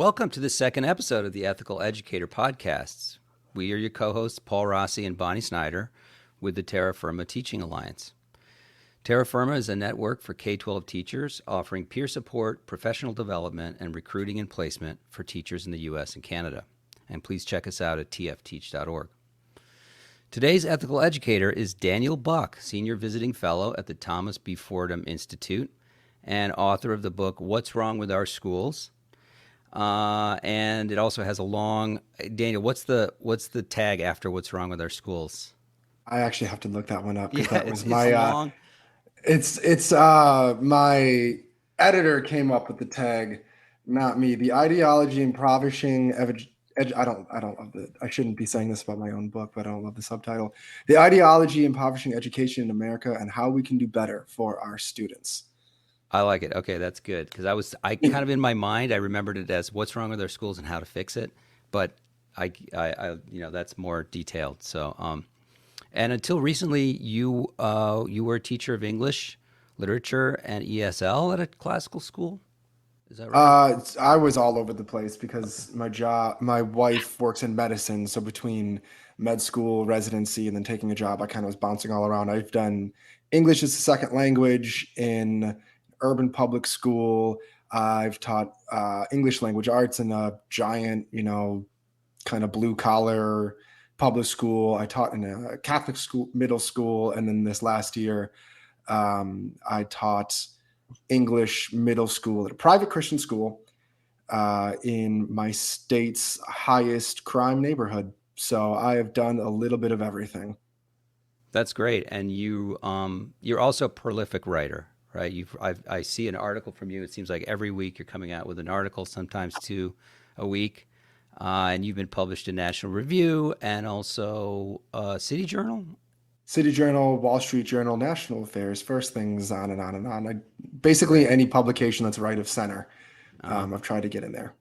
Welcome to the second episode of the Ethical Educator Podcasts. We are your co-hosts, Paul Rossi and Bonnie Snyder, with the Terra Firma Teaching Alliance. Terra Firma is a network for K-12 teachers offering peer support, professional development, and recruiting and placement for teachers in the U.S. and Canada. And please check us out at tfteach.org. Today's ethical educator is Daniel Buck, Senior Visiting Fellow at the Thomas B. Fordham Institute and author of the book, What's Wrong with Our Schools? And it also has a long, Daniel, what's the tag after What's Wrong with Our Schools? I actually have to look that one up because Yeah, that was it's a my long. my editor came up with the tag, not me. The ideology impoverishing I don't love the I shouldn't be saying this about my own book, but I don't love the subtitle. The ideology impoverishing education in America and how we can do better for our students. I like it. Okay, that's good because I kind of in my mind I remembered it as What's Wrong with Our Schools and How to Fix It, but that's more detailed. And until recently, you were a teacher of English, literature, and ESL at a classical school. Is that right? I was all over the place Okay. because my wife works in medicine. So between med school, residency, and then taking a job, I kind of was bouncing all around. I've done English as a second language in urban public school. I've taught English language arts in a giant, kind of blue collar public school. I taught in a Catholic school, middle school, and then this last year, I taught English middle school at a private Christian school in my state's highest crime neighborhood. So I have done a little bit of everything. That's great. And you're also a prolific writer, right? I see an article from you. It seems like every week you're coming out with an article, sometimes two a week. And you've been published in National Review and also City Journal. City Journal, Wall Street Journal, National Affairs, First Things, on and on and on. Basically, Great. any publication that's right of center, Uh, I've tried to get in there.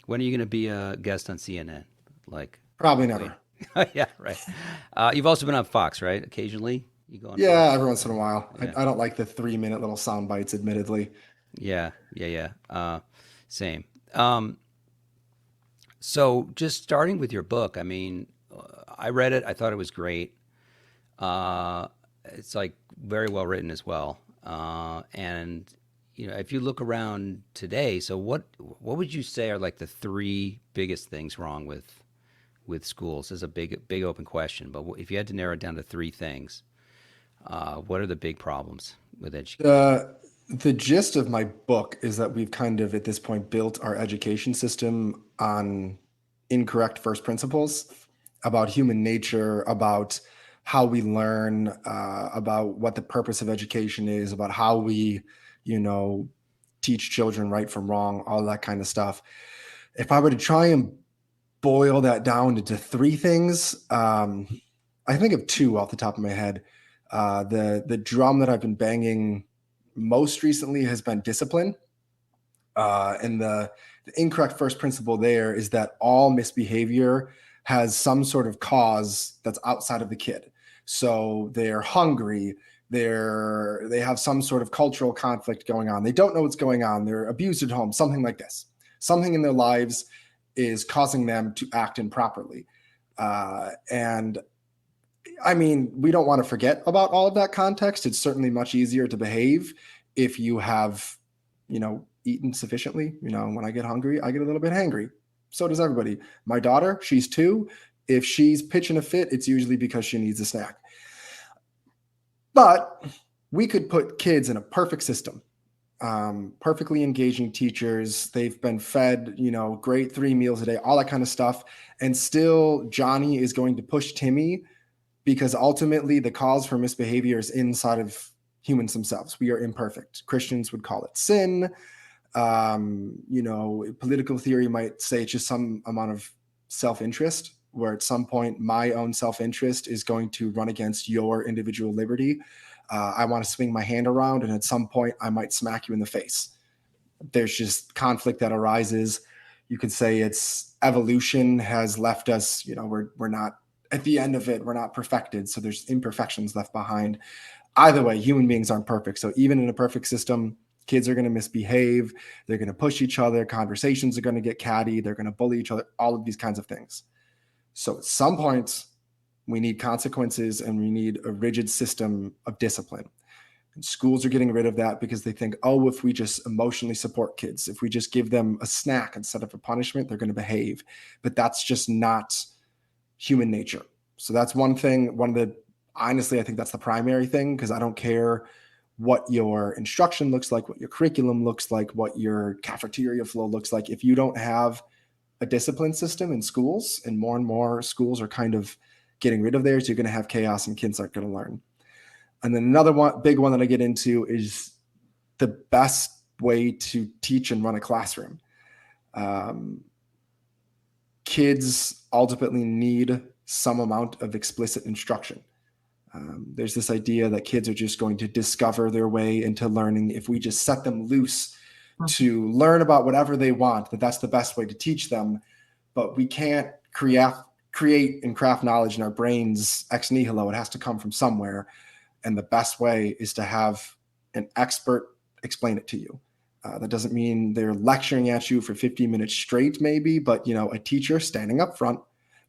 when are you going to be a guest on CNN? Like, Probably wait. never. Yeah, right. You've also been on Fox, right? Occasionally you go on Yeah, Fox. every once in a while. I, Yeah. I don't like the 3 minute little sound bites, admittedly. Yeah. Yeah. Yeah. Same. Um, so just starting with your book, I mean, I read it. I thought it was great. It's like very well written as well. And if you look around today, so what would you say are like the three biggest things wrong with schools? Is a big open question, but if you had to narrow it down to three things, what are the big problems with education? The gist of my book is that we've kind of at this point built our education system on incorrect first principles about human nature, about how we learn, about what the purpose of education is, about how we, you know, teach children right from wrong, all that kind of stuff. If I were to try and boil that down into three things, I think of two off the top of my head. The drum that I've been banging most recently has been discipline. And the incorrect first principle there is that all misbehavior has some sort of cause that's outside of the kid. So they're hungry, they have some sort of cultural conflict going on. They don't know what's going on. They're abused at home, something like this. Something in their lives is causing them to act improperly. And I mean, we don't want to forget about all of that context. It's certainly much easier to behave if you have, eaten sufficiently. When I get hungry, I get a little bit hangry. So does everybody. My daughter, she's 2. If she's pitching a fit, it's usually because she needs a snack. But we could put kids in a perfect system, perfectly engaging teachers. They've been fed, great 3 meals a day, all that kind of stuff. And still, Johnny is going to push Timmy because ultimately the cause for misbehavior is inside of humans themselves. We are imperfect. Christians would call it sin. Political theory might say it's just some amount of self-interest, where at some point my own self-interest is going to run against your individual liberty. I want to swing my hand around, and at some point I might smack you in the face. There's just conflict that arises. You could say it's evolution has left us, we're not at the end of it, we're not perfected. So there's imperfections left behind. Either way, human beings aren't perfect. So even in a perfect system, Kids are going to misbehave. They're going to push each other. Conversations are going to get catty. They're going to bully each other, all of these kinds of things. So at some point, we need consequences and we need a rigid system of discipline. And schools are getting rid of that because they think, oh, if we just emotionally support kids, if we just give them a snack instead of a punishment, they're going to behave. But that's just not human nature. So that's one thing. Honestly, I think that's the primary thing, because I don't care what your instruction looks like, what your curriculum looks like, what your cafeteria flow looks like. If you don't have a discipline system in schools, and more schools are kind of getting rid of theirs, you're going to have chaos and kids aren't going to learn. And then another big one that I get into is the best way to teach and run a classroom. Kids ultimately need some amount of explicit instruction. There's this idea that kids are just going to discover their way into learning if we just set them loose to learn about whatever they want, that's the best way to teach them. But we can't create and craft knowledge in our brains ex nihilo. It has to come from somewhere. And the best way is to have an expert explain it to you. That doesn't mean they're lecturing at you for 15 minutes straight, maybe, but a teacher standing up front,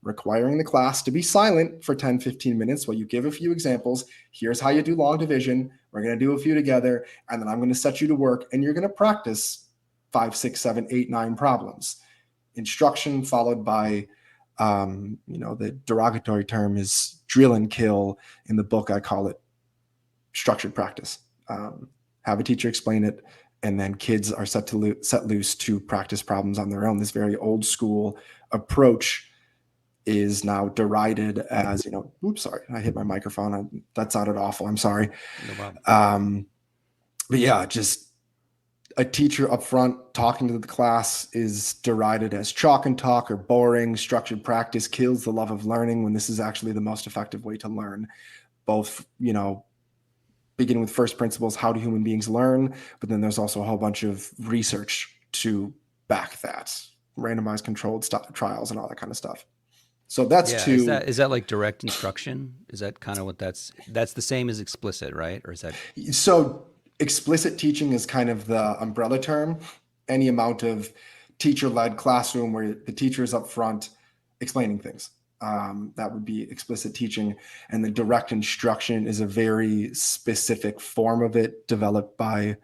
requiring the class to be silent for 10, 15 minutes while you give a few examples. Here's how you do long division. We're going to do a few together, and then I'm going to set you to work, and you're going to practice 5, 6, 7, 8, 9 problems. Instruction followed by, the derogatory term is drill and kill. In the book, I call it structured practice. Have a teacher explain it, and then kids are set loose to practice problems on their own. This very old school approach is now derided as, oops, sorry, I hit my microphone. That sounded awful. I'm sorry. No problem. But yeah, just a teacher up front talking to the class is derided as chalk and talk or boring. Structured practice kills the love of learning, when this is actually the most effective way to learn. Both, beginning with first principles, how do human beings learn? But then there's also a whole bunch of research to back that, randomized controlled trials and all that kind of stuff. So that's Is that like direct instruction? Is that kind of what that's the same as explicit, right? Or is that? So explicit teaching is kind of the umbrella term. Any amount of teacher-led classroom where the teacher is up front explaining things. That would be explicit teaching. And the direct instruction is a very specific form of it, developed by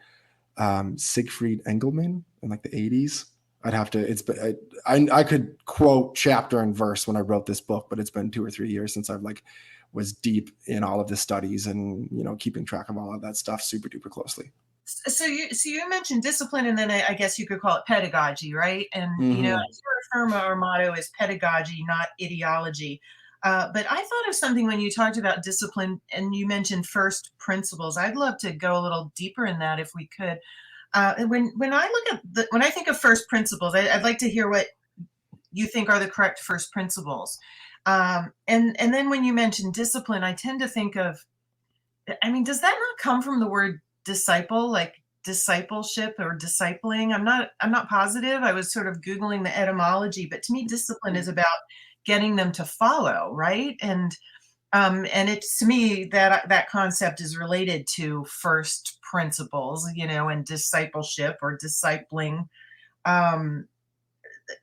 Siegfried Engelmann in like the 80s. I could quote chapter and verse when I wrote this book, but it's been 2 or 3 years since I've was deep in all of the studies and, keeping track of all of that stuff super duper closely. So you mentioned discipline, and then I guess you could call it pedagogy, right? And at Firma, our motto is pedagogy, not ideology. But I thought of something when you talked about discipline, and you mentioned first principles. I'd love to go a little deeper in that if we could. When I think of first principles, I'd like to hear what you think are the correct first principles. And then when you mention discipline, I tend to think of, does that not come from the word disciple, like discipleship or discipling? I'm not positive. I was sort of Googling the etymology, but to me, discipline is about getting them to follow, right? And it's, to me, that concept is related to first principles, and discipleship or discipling.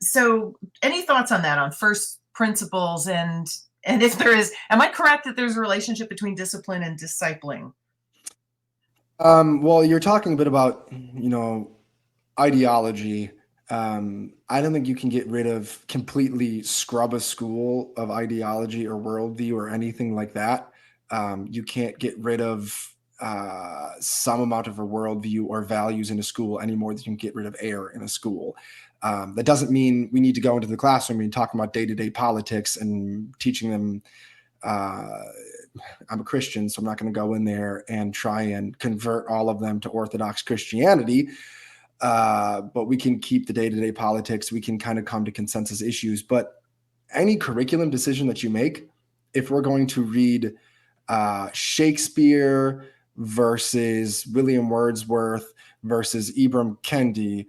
So any thoughts on that, on first principles, and if there is, am I correct that there's a relationship between discipline and discipling? Well, you're talking a bit about, ideology. I don't think you can completely scrub a school of ideology or worldview or anything like that. You can't get rid of some amount of a worldview or values in a school any more than you can get rid of air in a school. That doesn't mean we need to go into the classroom and talk about day-to-day politics and teaching them. I'm a Christian, so I'm not going to go in there and try and convert all of them to Orthodox Christianity. But we can keep the day-to-day politics. We can kind of come to consensus issues. But any curriculum decision that you make, if we're going to read Shakespeare versus William Wordsworth versus Ibram Kendi,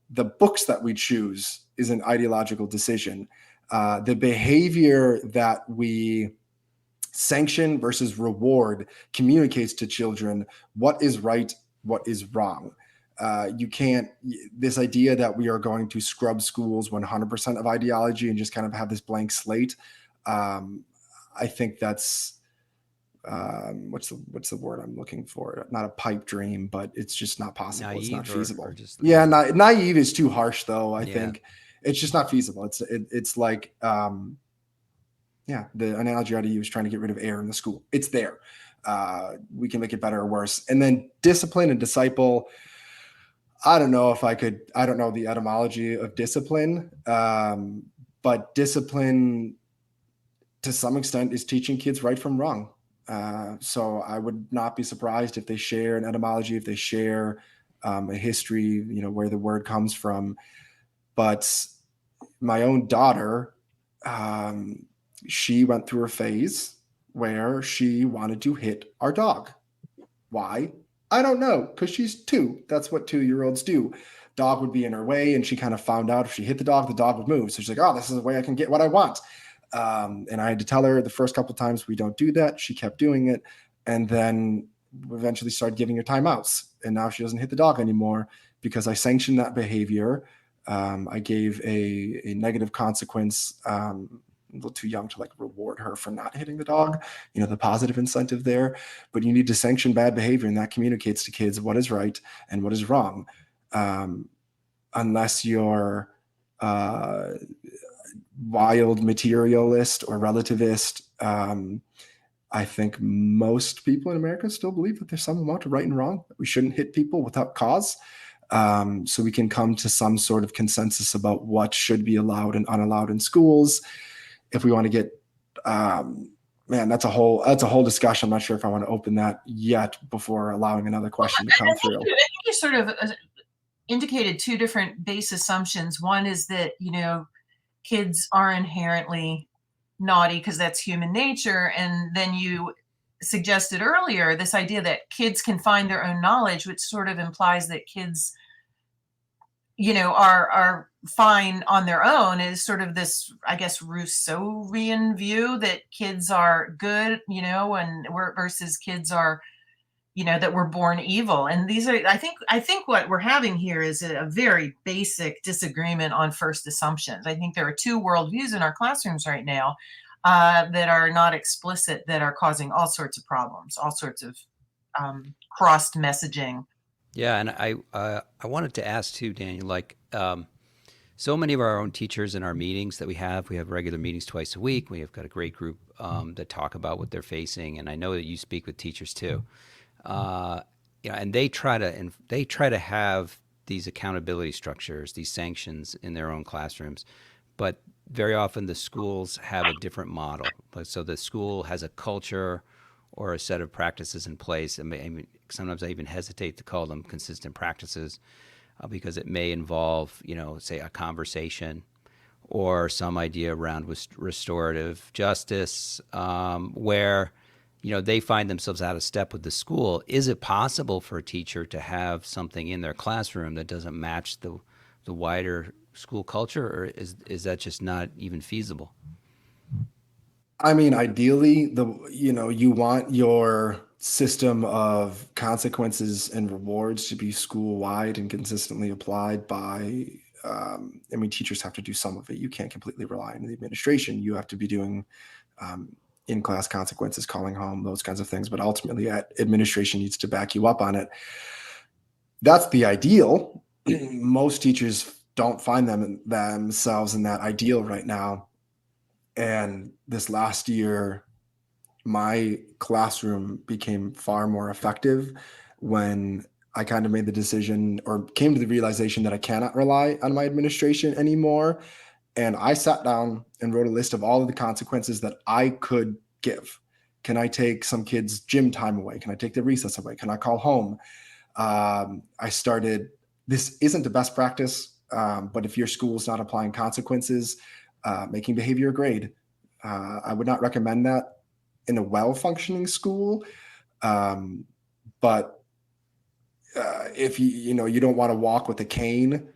the books that we choose is an ideological decision. The behavior that we sanction versus reward communicates to children what is right, what is wrong. You can't, this idea that we are going to scrub schools 100% of ideology and just kind of have this blank slate. I think that's, what's the word I'm looking for? Not a pipe dream, but it's just not possible. Naive, it's not feasible. Or just, naive is too harsh though. I think it's just not feasible. It's like, the analogy I use, trying to get rid of air in the school. It's there. We can make it better or worse. And then discipline and disciple. I don't know the etymology of discipline, but discipline to some extent is teaching kids right from wrong. So I would not be surprised if they share an etymology, if they share a history, where the word comes from. But my own daughter, she went through a phase where she wanted to hit our dog. Why? I don't know, because she's 2. That's what 2-year-olds do. Dog would be in her way, and she kind of found out if she hit the dog would move. So she's like, oh, this is the way I can get what I want. And I had to tell her the first couple of times we don't do that. She kept doing it, and then eventually started giving her timeouts. And now she doesn't hit the dog anymore because I sanctioned that behavior. I gave a negative consequence. A little too young to reward her for not hitting the dog, the positive incentive there. But you need to sanction bad behavior, and that communicates to kids what is right and what is wrong. Unless you're wild materialist or relativist, I think most people in America still believe that there's some amount of right and wrong, that we shouldn't hit people without cause. So we can come to some sort of consensus about what should be allowed and unallowed in schools. If we want to get, that's a whole discussion. I'm not sure if I want to open that yet before allowing another question to come through. I think you sort of indicated 2 different base assumptions. One is that, kids are inherently naughty because that's human nature. And then you suggested earlier this idea that kids can find their own knowledge, which sort of implies that kids, are fine on their own, is sort of this, I guess, Rousseauian view that kids are good, and versus kids are, that we're born evil. And these are, I think what we're having here is a very basic disagreement on first assumptions. I think there are 2 worldviews in our classrooms right now that are not explicit, that are causing all sorts of problems, all sorts of crossed messaging. Yeah, and I wanted to ask too, Daniel, so many of our own teachers in our meetings that we have regular meetings twice a week. We have got a great group that talk about what they're facing, and I know that you speak with teachers too. And they try to have these accountability structures, these sanctions in their own classrooms, but very often the schools have a different model. So the school has a culture or a set of practices in place. Sometimes I even hesitate to call them consistent practices because it may involve, say, a conversation or some idea around restorative justice where, they find themselves out of step with the school. Is it possible for a teacher to have something in their classroom that doesn't match the wider school culture, or is that just not even feasible? I mean, ideally, you want your system of consequences and rewards to be school-wide and consistently applied by, teachers have to do some of it. You can't completely rely on the administration. You have to be doing in-class consequences, calling home, those kinds of things. But ultimately, administration needs to back you up on it. That's the ideal. Most teachers don't find themselves in that ideal right now. And this last year, my classroom became far more effective when I kind of made the decision or came to the realization that I cannot rely on my administration anymore. And I sat down and wrote a list of all of the consequences that I could give. Can I take some kids' gym time away? Can I take their recess away? Can I call home? I started, this isn't the best practice, but if your school's not applying consequences, making behavior a grade, I would not recommend that in a well-functioning school. But if you don't want to walk with a cane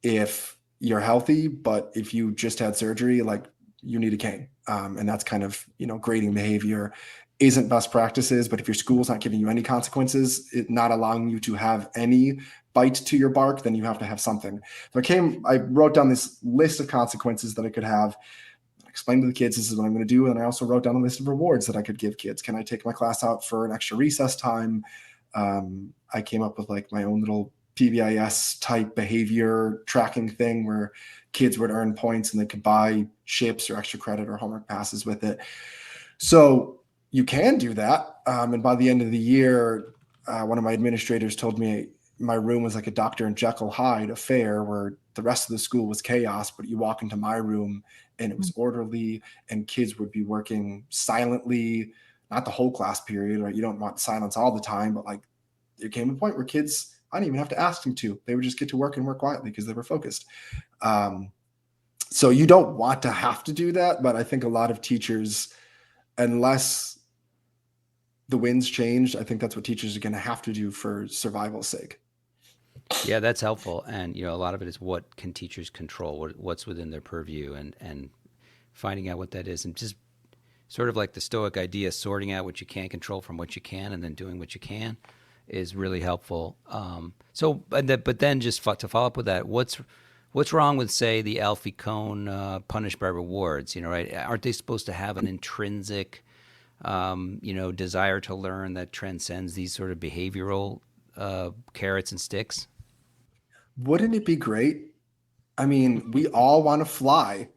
if you're healthy, but if you just had surgery, you need a cane. And that's kind of, grading behavior isn't best practices. But if your school's not giving you any consequences, not allowing you to have any bite to your bark, then you have to have something. So I wrote down this list of consequences that I could have. I explained to the kids, this is what I'm going to do. And I also wrote down a list of rewards that I could give kids. Can I take my class out for an extra recess time? I came up with like my own little PBIS type behavior tracking thing where kids would earn points and they could buy ships or extra credit or homework passes with it. So you can do that. And by the end of the year, one of my administrators told me my room was like a Dr. and Jekyll Hyde affair where the rest of the school was chaos, but you walk into my room and it was orderly and kids would be working silently, not the whole class period, right? You don't want silence all the time, but like there came a point where kids, I didn't even have to ask them to. They would just get to work and work quietly because they were focused. So you don't want to have to do that, but I think a lot of teachers, unless the winds changed, I think that's what teachers are going to have to do for survival's sake. Yeah, that's helpful. And, a lot of it is what can teachers control, what's within their purview, and finding out what that is. And just sort of like the Stoic idea, sorting out what you can't control from what you can and then doing what you can is really helpful. But then just to follow up with that, what's wrong with, say, the Alfie Kohn punish by rewards? Right? Aren't they supposed to have an intrinsic, desire to learn that transcends these sort of behavioral carrots and sticks? Wouldn't it be great? I mean, we all want to fly.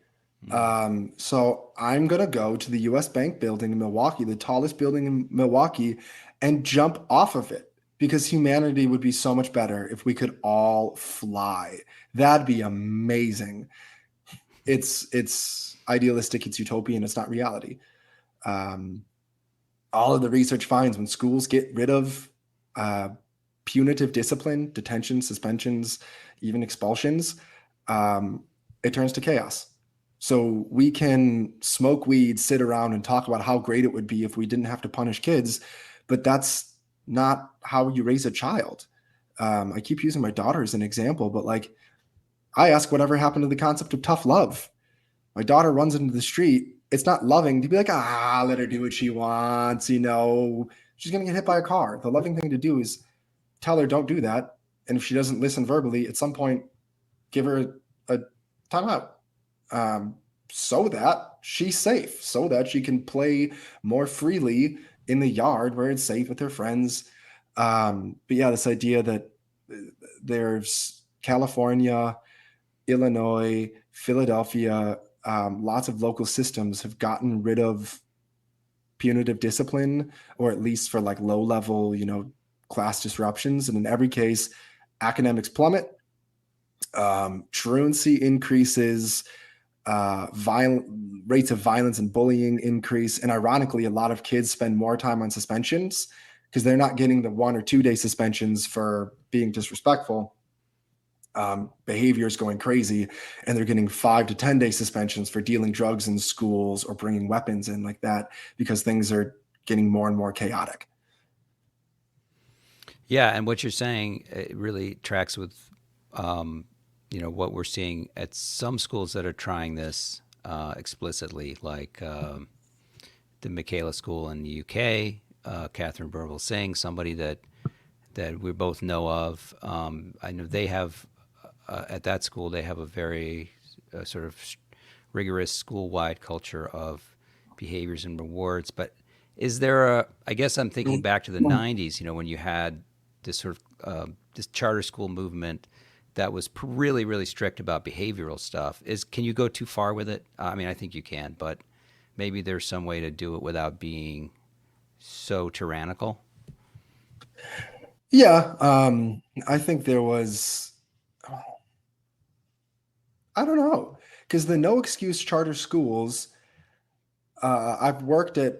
So I'm going to go to the US Bank building in Milwaukee, the tallest building in Milwaukee, and jump off of it because humanity would be so much better if we could all fly. That'd be amazing. It's idealistic, it's utopian, it's not reality. All of the research finds when schools get rid of punitive discipline, detention, suspensions, even expulsions, it turns to chaos. So we can smoke weed, sit around and talk about how great it would be if we didn't have to punish kids, but that's not how you raise a child. I keep using my daughter as an example, but like I ask whatever happened to the concept of tough love. My daughter runs into the street. It's not loving to be like, let her do what she wants. She's going to get hit by a car. The loving thing to do is tell her don't do that. And if she doesn't listen verbally, at some point, give her a timeout so that she's safe, so that she can play more freely in the yard where it's safe with her friends. But yeah, this idea that there's California, Illinois, Philadelphia, lots of local systems have gotten rid of punitive discipline, or at least for like low level, class disruptions. And in every case, academics plummet, truancy increases, rates of violence and bullying increase. And ironically, a lot of kids spend more time on suspensions because they're not getting the 1 or 2 day suspensions for being disrespectful. Behavior is going crazy, and they're getting 5 to 10 day suspensions for dealing drugs in schools or bringing weapons in like that because things are getting more and more chaotic. Yeah, and what you're saying, it really tracks with, what we're seeing at some schools that are trying this explicitly, like the Michaela School in the UK, Catherine Burville Singh, somebody that we both know of. I know they have, at that school, they have a very sort of rigorous school-wide culture of behaviors and rewards. But is there I guess I'm thinking back to the 90s, when you had this sort of this charter school movement that was really, really strict about behavioral stuff. Can you go too far with it? I mean, I think you can, but maybe there's some way to do it without being so tyrannical. Yeah, I think there was, I don't know, because the no excuse charter schools, I've worked at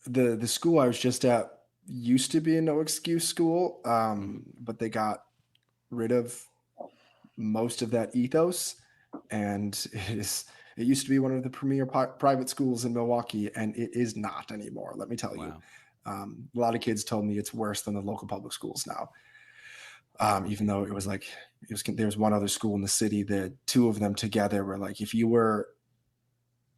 the school I was just at used to be a no excuse school, but they got rid of most of that ethos, and it used to be one of the premier private schools in Milwaukee, and it is not anymore. Let me tell you. A lot of kids told me it's worse than the local public schools now. Even though there was one other school in the city, the two of them together were like, if you were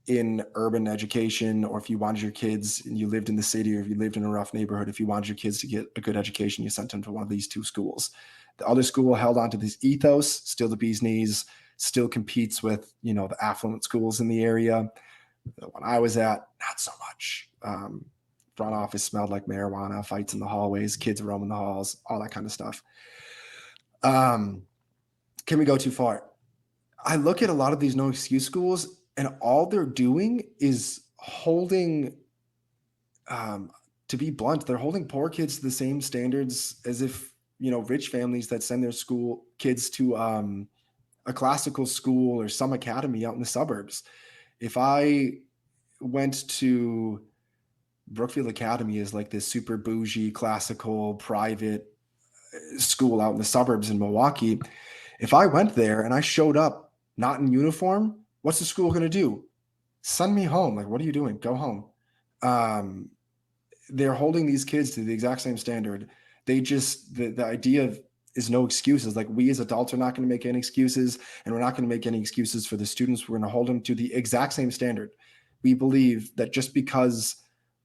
in urban education, or if you wanted your kids and you lived in the city, or if you lived in a rough neighborhood, if you wanted your kids to get a good education, you sent them to one of these two schools. The other school held on to this ethos, still the bee's knees, still competes with, the affluent schools in the area. The one I was at, not so much. Front office smelled like marijuana, fights in the hallways, kids roaming the halls, all that kind of stuff. Can we go too far? I look at a lot of these no excuse schools, and all they're doing is holding, to be blunt, they're holding poor kids to the same standards as if, rich families that send their school kids to a classical school or some academy out in the suburbs. If I went to Brookfield Academy, is like this super bougie, classical, private school out in the suburbs in Milwaukee. If I went there and I showed up not in uniform, what's the school going to do? Send me home. Like, what are you doing? Go home. They're holding these kids to the exact same standard. They just, the idea of is no excuses. Like, we as adults are not going to make any excuses, and we're not going to make any excuses for the students. We're going to hold them to the exact same standard. We believe that just because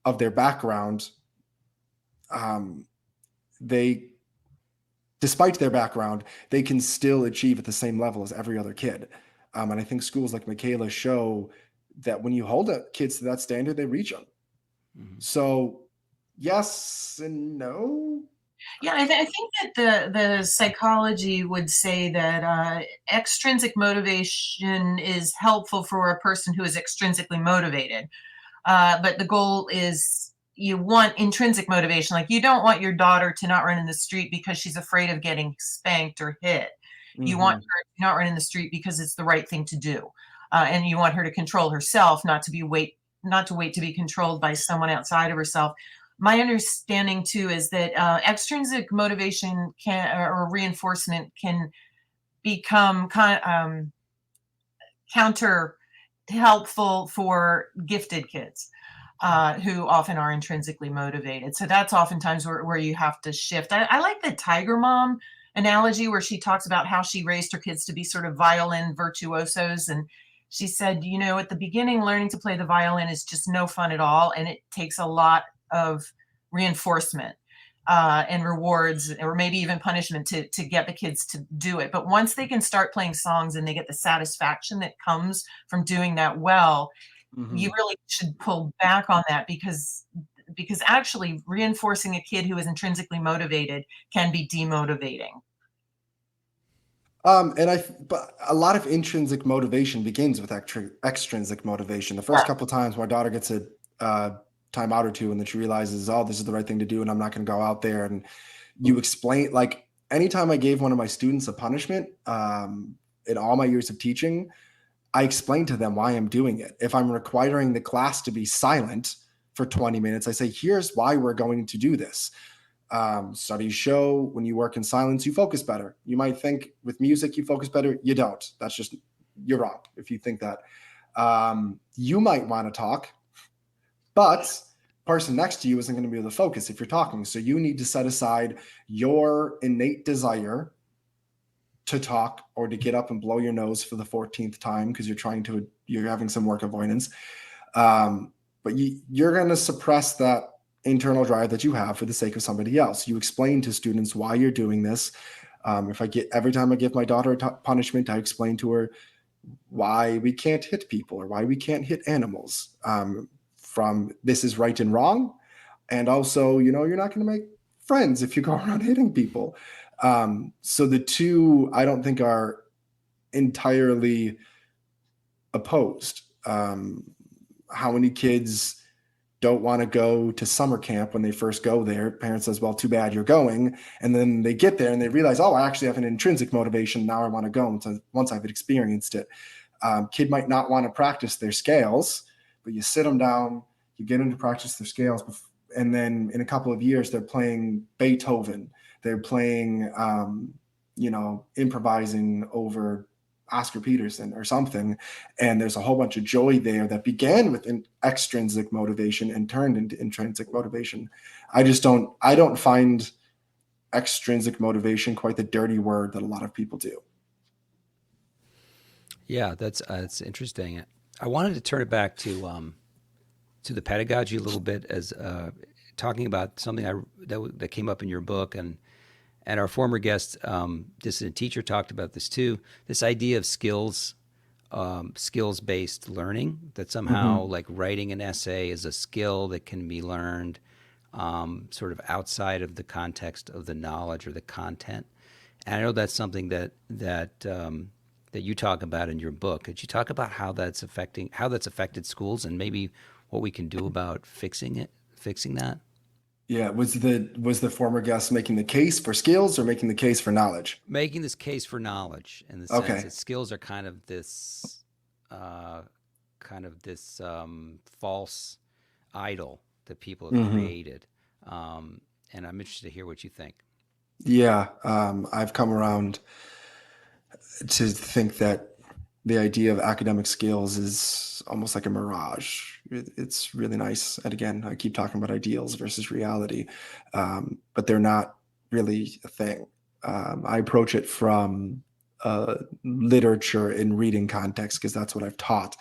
of their background, despite their background, they can still achieve at the same level as every other kid. And I think schools like Michaela show that when you hold kids to that standard, they reach them. Mm-hmm. So yes and no. Yeah, I think that the psychology would say that extrinsic motivation is helpful for a person who is extrinsically motivated. But the goal is you want intrinsic motivation. Like, you don't want your daughter to not run in the street because she's afraid of getting spanked or hit. Mm-hmm. You want her to not run in the street because it's the right thing to do. And you want her to control herself, not to wait to be controlled by someone outside of herself. My understanding too is that extrinsic motivation or reinforcement can become counter helpful for gifted kids who often are intrinsically motivated. So that's oftentimes where you have to shift. I like the Tiger Mom analogy, where she talks about how she raised her kids to be sort of violin virtuosos. And she said, at the beginning, learning to play the violin is just no fun at all. And it takes a lot of reinforcement and rewards, or maybe even punishment to get the kids to do it. But once they can start playing songs and they get the satisfaction that comes from doing that well, mm-hmm. you really should pull back on that, because actually reinforcing a kid who is intrinsically motivated can be demotivating. But a lot of intrinsic motivation begins with extrinsic motivation. The first couple of times my daughter gets a time out or two, and then she realizes, oh, this is the right thing to do, and I'm not going to go out there. And you explain, like, anytime I gave one of my students a punishment, in all my years of teaching, I explained to them why I'm doing it. If I'm requiring the class to be silent for 20 minutes, I say, here's why we're going to do this. Studies show when you work in silence, you focus better. You might think with music, you focus better. You don't. You're wrong if you think that. You might want to talk, but person next to you isn't going to be able to focus if you're talking. So you need to set aside your innate desire to talk or to get up and blow your nose for the 14th time because you're having some work avoidance. But you're going to suppress that internal drive that you have for the sake of somebody else. You explain to students why you're doing this. Every time I give my daughter a punishment, I explain to her why we can't hit people or why we can't hit animals. From this is right and wrong. And also, you're not going to make friends if you go around hitting people. So the two, I don't think, are entirely opposed. How many kids don't want to go to summer camp when they first go there? Parents says, well, too bad you're going. And then they get there and they realize, oh, I actually have an intrinsic motivation. Now I want to go once I've experienced it. Kid might not want to practice their scales, but you sit them down, you get them to practice their scales. And then in a couple of years, they're playing Beethoven. They're playing, improvising over Oscar Peterson or something. And there's a whole bunch of joy there that began with extrinsic motivation and turned into intrinsic motivation. I don't find extrinsic motivation quite the dirty word that a lot of people do. Yeah, that's interesting. I wanted to turn it back to the pedagogy a little bit, as talking about something that came up in your book, and And our former guest, dissident teacher, talked about this too. This idea of skills-based learning, that somehow like writing an essay is a skill that can be learned sort of outside of the context of the knowledge or the content. And I know that's something that you talk about in your book. Could you talk about how that's affected schools, and maybe what we can do about fixing that? Yeah, was the former guest making the case for skills or making the case for knowledge? Making this case for knowledge, in the sense Okay. that skills are kind of this false idol that people have created. And I'm interested to hear what you think. Yeah, I've come around to think that the idea of academic skills is almost like a mirage. It's really nice. And again, I keep talking about ideals versus reality, but they're not really a thing. I approach it from literature and reading context, because that's what I've taught.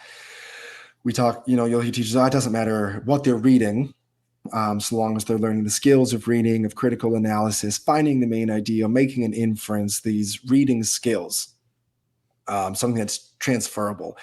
We talk, you'll hear teachers, it doesn't matter what they're reading, so long as they're learning the skills of reading, of critical analysis, finding the main idea, making an inference, these reading skills, something that's transferable.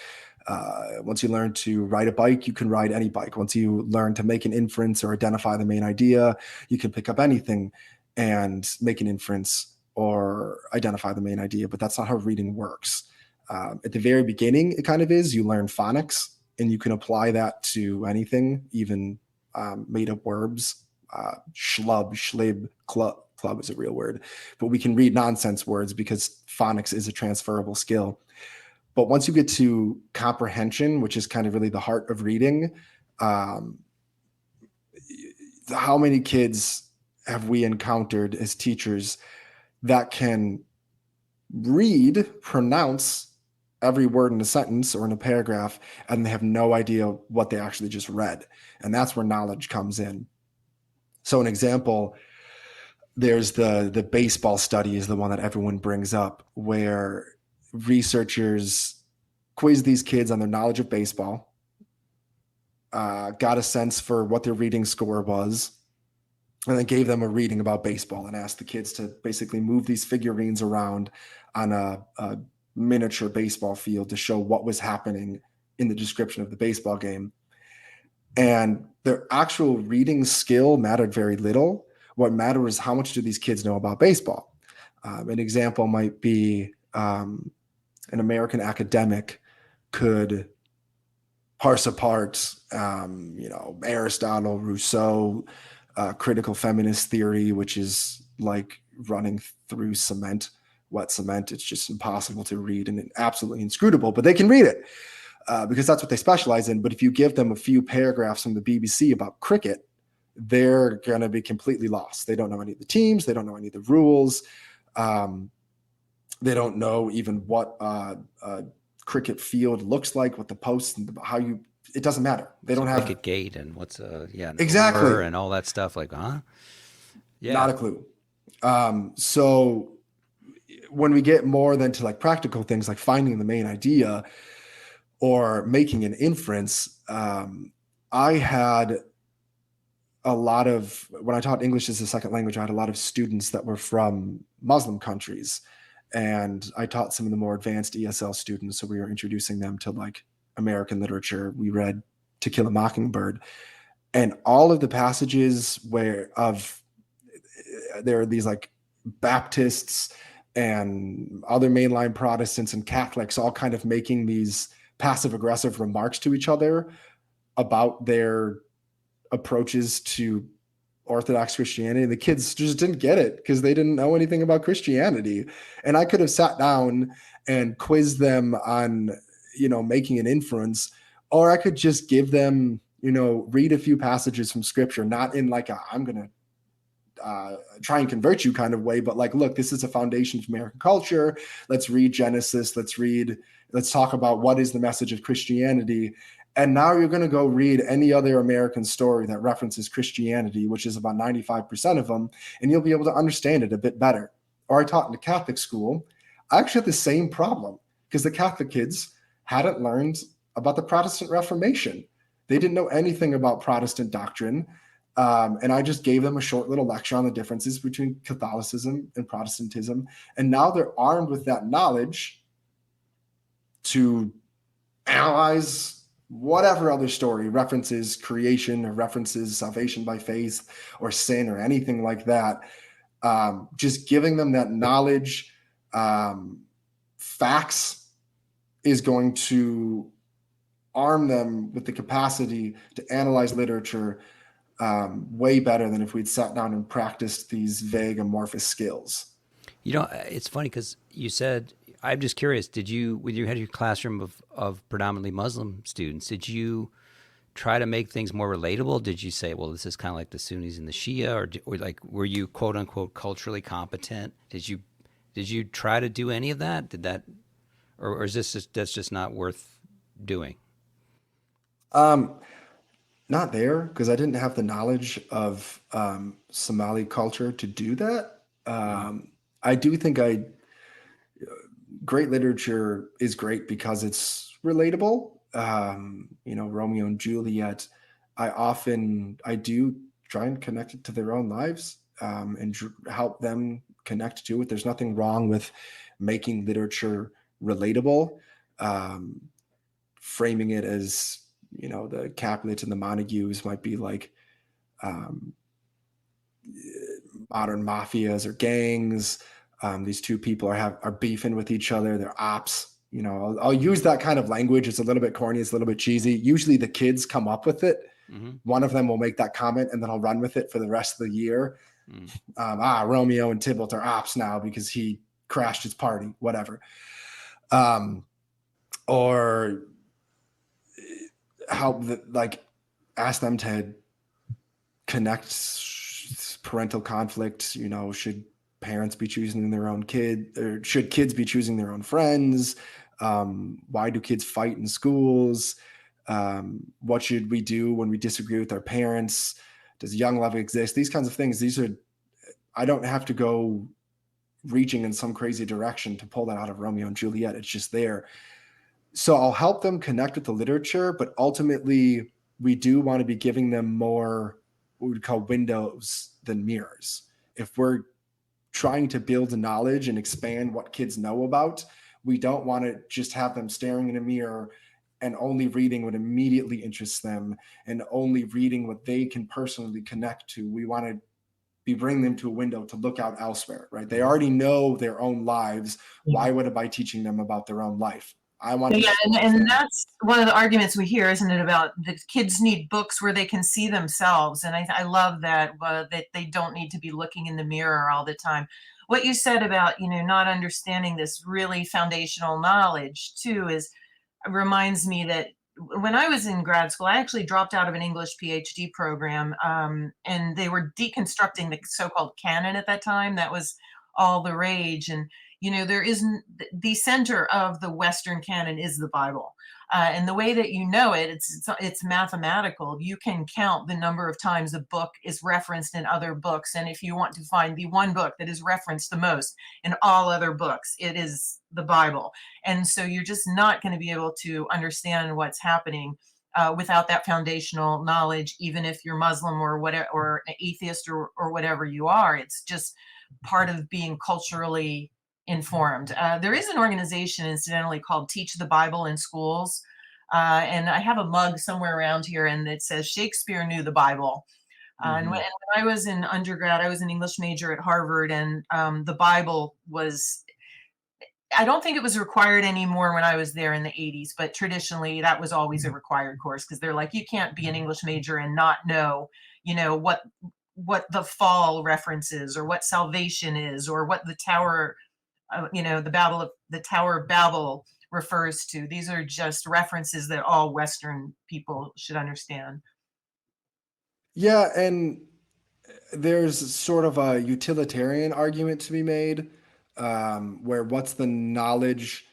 Once you learn to ride a bike, you can ride any bike. Once you learn to make an inference or identify the main idea, you can pick up anything and make an inference or identify the main idea. But that's not how reading works. At the very beginning, it kind of is. You learn phonics, and you can apply that to anything, even made up verbs. Schlub, schlib, club is a real word. But we can read nonsense words because phonics is a transferable skill. But once you get to comprehension, which is kind of really the heart of reading, how many kids have we encountered as teachers that can read, pronounce every word in a sentence or in a paragraph, and they have no idea what they actually just read? And that's where knowledge comes in. So an example, there's the baseball study is the one that everyone brings up, where researchers quiz these kids on their knowledge of baseball, got a sense for what their reading score was, and then gave them a reading about baseball and asked the kids to basically move these figurines around on a miniature baseball field to show what was happening in the description of the baseball game. And their actual reading skill mattered very little. What mattered was how much do these kids know about baseball. An example might be an American academic could parse apart, Aristotle, Rousseau, critical feminist theory, which is like running through cement, wet cement. It's just impossible to read and absolutely inscrutable, but they can read it because that's what they specialize in. But if you give them a few paragraphs from the BBC about cricket, they're going to be completely lost. They don't know any of the teams. They don't know any of the rules. They don't know even what cricket field looks like, what the posts and it doesn't matter. They don't have cricket gate and what's exactly over and all that stuff. Like, yeah, not a clue. So when we get more than to like practical things like finding the main idea or making an inference, I had a lot of, when I taught English as a second language, I had a lot of students that were from Muslim countries, and I taught some of the more advanced ESL students. So we were introducing them to like American literature. We read To Kill a Mockingbird, and all of the passages where there are these like Baptists and other mainline Protestants and Catholics all kind of making these passive aggressive remarks to each other about their approaches to Orthodox Christianity. The kids just didn't get it because they didn't know anything about Christianity. And I could have sat down and quizzed them on, making an inference, or I could just give them, read a few passages from scripture, not in like I'm going to try and convert you kind of way, but like, look, this is a foundation of American culture. Let's read Genesis. Let's talk about what is the message of Christianity. And now you're going to go read any other American story that references Christianity, which is about 95% of them, and you'll be able to understand it a bit better. Or I taught in a Catholic school. I actually had the same problem because the Catholic kids hadn't learned about the Protestant Reformation. They didn't know anything about Protestant doctrine. And I just gave them a short little lecture on the differences between Catholicism and Protestantism. And now they're armed with that knowledge to analyze whatever other story references creation or references salvation by faith or sin or anything like that. Just giving them that knowledge, facts is going to arm them with the capacity to analyze literature way better than if we'd sat down and practiced these vague amorphous skills. It's funny because you said, I'm just curious, when you had your classroom of predominantly Muslim students, did you try to make things more relatable? Did you say, well, this is kind of like the Sunnis and the Shia, or like, were you quote unquote culturally competent? Did you try to do any of that? Or is that's just not worth doing? Not there, because I didn't have the knowledge of Somali culture to do that. I do think great literature is great because it's relatable. Romeo and Juliet, I do try and connect it to their own lives, and help them connect to it. There's nothing wrong with making literature relatable, framing it as, the Capulets and the Montagues might be like modern mafias or gangs. These two people are beefing with each other. They're ops. I'll use that kind of language. It's a little bit corny. It's a little bit cheesy. Usually the kids come up with it. Mm-hmm. One of them will make that comment, and then I'll run with it for the rest of the year. Romeo and Tybalt are ops now because he crashed his party, whatever. Or ask them to connect parental conflict. Should parents be choosing their own kid, or should kids be choosing their own friends? Why do kids fight in schools? What should we do when we disagree with our parents? Does young love exist? These kinds of things. I don't have to go reaching in some crazy direction to pull that out of Romeo and Juliet. It's just there. So I'll help them connect with the literature, but ultimately we do want to be giving them more what we'd call windows than mirrors. If we're trying to build knowledge and expand what kids know about, we don't want to just have them staring in a mirror and only reading what immediately interests them and only reading what they can personally connect to. We want to be bringing them to a window to look out elsewhere, right? They already know their own lives. Why would I be teaching them about their own life? And that's one of the arguments we hear, isn't it, about the kids need books where they can see themselves. And I love that they don't need to be looking in the mirror all the time. What you said about, not understanding this really foundational knowledge too reminds me that when I was in grad school, I actually dropped out of an English PhD program, and they were deconstructing the so-called canon at that time. That was all the rage. And there isn't the center of the Western canon is the Bible. And the way that it's mathematical. You can count the number of times a book is referenced in other books. And if you want to find the one book that is referenced the most in all other books, it is the Bible. And so you're just not going to be able to understand what's happening without that foundational knowledge, even if you're Muslim or whatever, or atheist or whatever you are. It's just part of being culturally informed. There is an organization, incidentally, called Teach the Bible in Schools. And I have a mug somewhere around here, and it says Shakespeare knew the Bible. And when I was in undergrad, I was an English major at Harvard, and the Bible was, I don't think it was required anymore when I was there in the 80s, but traditionally that was always a required course, because they're like, you can't be an English major and not know, what the fall references, or what salvation is, or what the Tower, the Tower of Babel refers to. These are just references that all Western people should understand. Yeah, and there's sort of a utilitarian argument to be made, where what's the knowledge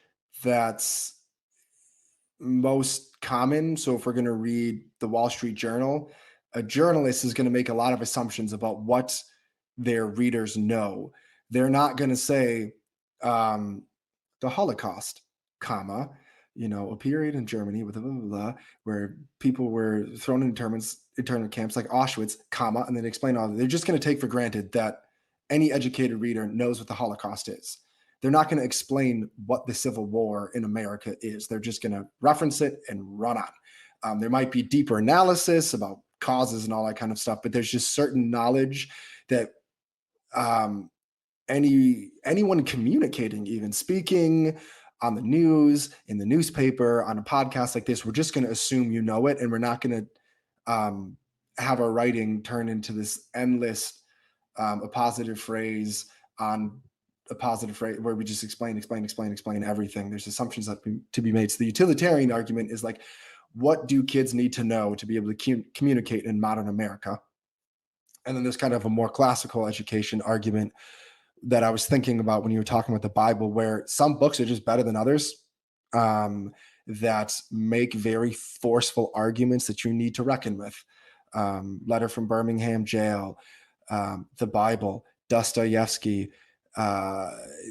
that's most common? So if we're going to read the Wall Street Journal, a journalist is going to make a lot of assumptions about what their readers know. They're not going to say the Holocaust, comma, a period in Germany with blah, blah, blah, blah, where people were thrown in internment camps like Auschwitz, comma, and then explain all that. They're just going to take for granted that any educated reader knows what the Holocaust is. They're not going to explain what the Civil War in America is. They're just going to reference it and run on. There might be deeper analysis about causes and all that kind of stuff, but there's just certain knowledge that anyone communicating, even speaking on the news, in the newspaper, on a podcast like this, we're just going to assume you know it, and we're not going to have our writing turn into this endless a positive phrase on a positive phrase where we just explain everything. There's assumptions that to be made. So the utilitarian argument is like, what do kids need to know to be able to communicate in modern America? And then there's kind of a more classical education argument that I was thinking about when you were talking about the Bible, where some books are just better than others, that make very forceful arguments that you need to reckon with. Letter from Birmingham Jail, the Bible, Dostoevsky,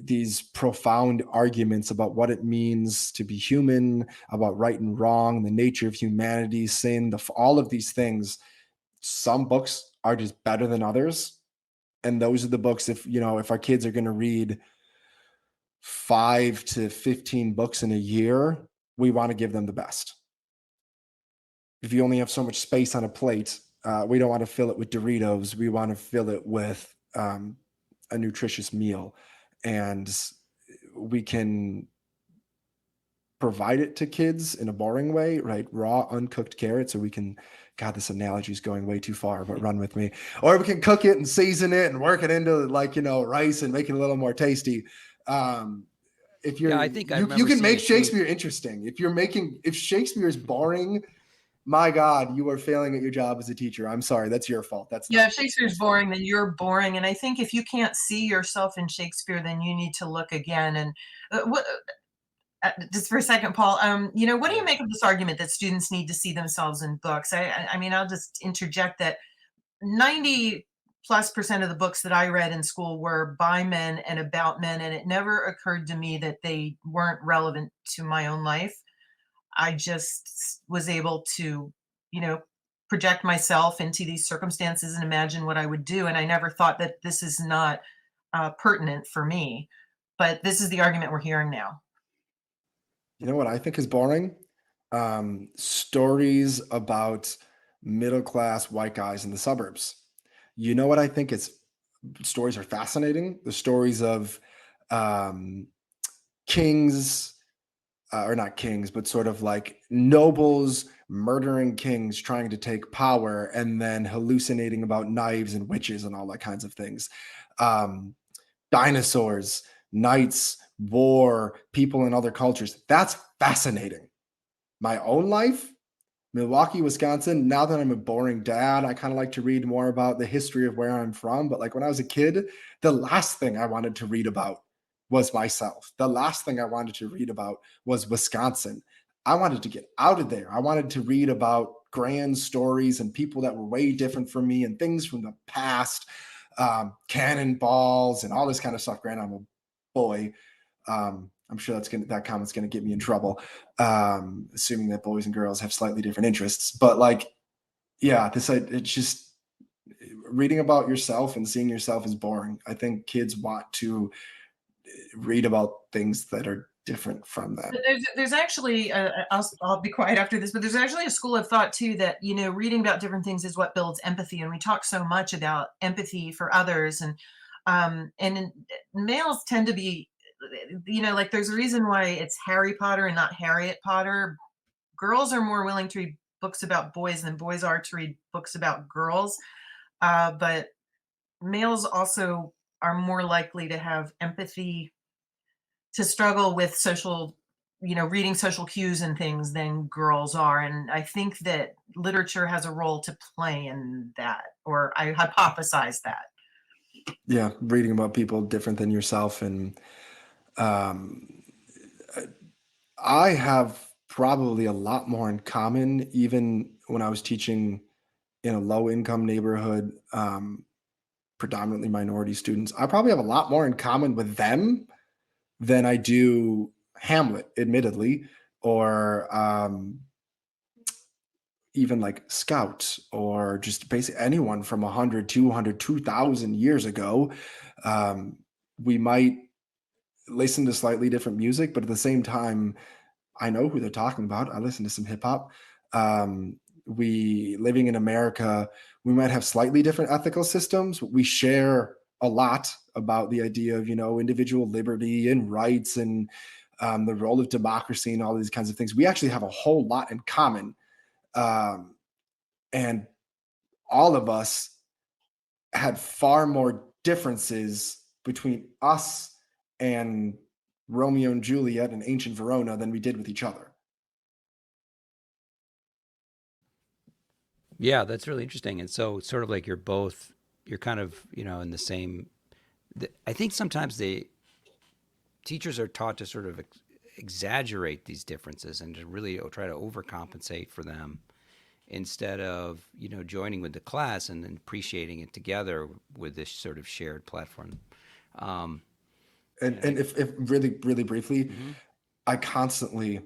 these profound arguments about what it means to be human, about right and wrong, the nature of humanity, sin, all of these things. Some books are just better than others. And those are the books, if our kids are going to read 5 to 15 books in a year, we want to give them the best. If you only have so much space on a plate, we don't want to fill it with Doritos. We want to fill it with a nutritious meal. And we can provide it to kids in a boring way, right? Raw, uncooked carrots, or we can, God, this analogy is going way too far, but run with me. Or we can cook it and season it and work it into rice and make it a little more tasty. If you're, I think you can make Shakespeare interesting. If Shakespeare is boring, my God, you are failing at your job as a teacher. I'm sorry, that's your fault. If Shakespeare's boring, then you're boring. And I think if you can't see yourself in Shakespeare, then you need to look again. And just for a second, Paul, what do you make of this argument that students need to see themselves in books? I mean, I'll just interject that 90+% of the books that I read in school were by men and about men, and it never occurred to me that they weren't relevant to my own life. I just was able to, project myself into these circumstances and imagine what I would do. And I never thought that this is not pertinent for me. But this is the argument we're hearing now. You know what I think is boring? Stories about middle-class white guys in the suburbs. You know what I think stories are fascinating? The stories of kings, or not kings, but sort of like nobles murdering kings, trying to take power, and then hallucinating about knives and witches and all that kinds of things. Dinosaurs, knights, war, people in other cultures. That's fascinating. My own life, Milwaukee, Wisconsin. Now that I'm a boring dad, I kind of like to read more about the history of where I'm from. But like when I was a kid, the last thing I wanted to read about was myself. The last thing I wanted to read about was Wisconsin. I wanted to get out of there. I wanted to read about grand stories and people that were way different from me and things from the past, cannonballs and all this kind of stuff. Granted, I'm a boy. I'm sure that comment's gonna get me in trouble, assuming that boys and girls have slightly different interests. But it's just reading about yourself and seeing yourself is boring. I think kids want to read about things that are different from that. There's actually, I'll be quiet after this, but there's actually a school of thought too that, reading about different things is what builds empathy. And we talk so much about empathy for others, and males tend to be, like there's a reason why it's Harry Potter and not Harriet Potter. Girls are more willing to read books about boys than boys are to read books about girls. But males also are more likely to have empathy, to struggle with social, reading social cues and things than girls are. And I think that literature has a role to play in that, or I hypothesize that. Yeah, reading about people different than yourself. And I have probably a lot more in common, even when I was teaching in a low income neighborhood, predominantly minority students. I probably have a lot more in common with them than I do Hamlet, admittedly, or even like Scout, or just basically anyone from 100, 200, 2,000 years ago, we might listen to slightly different music, but at the same time, I know who they're talking about. I listen to some hip hop. We living in America, we might have slightly different ethical systems. We share a lot about the idea of, individual liberty and rights, and the role of democracy and all these kinds of things. We actually have a whole lot in common. And all of us had far more differences between us and Romeo and Juliet in ancient Verona than we did with each other. Yeah, that's really interesting. And so, sort of like you're kind of, in the same. I think sometimes teachers are taught to sort of exaggerate these differences and to really try to overcompensate for them instead of, joining with the class and appreciating it together with this sort of shared platform. And if really, really briefly, I constantly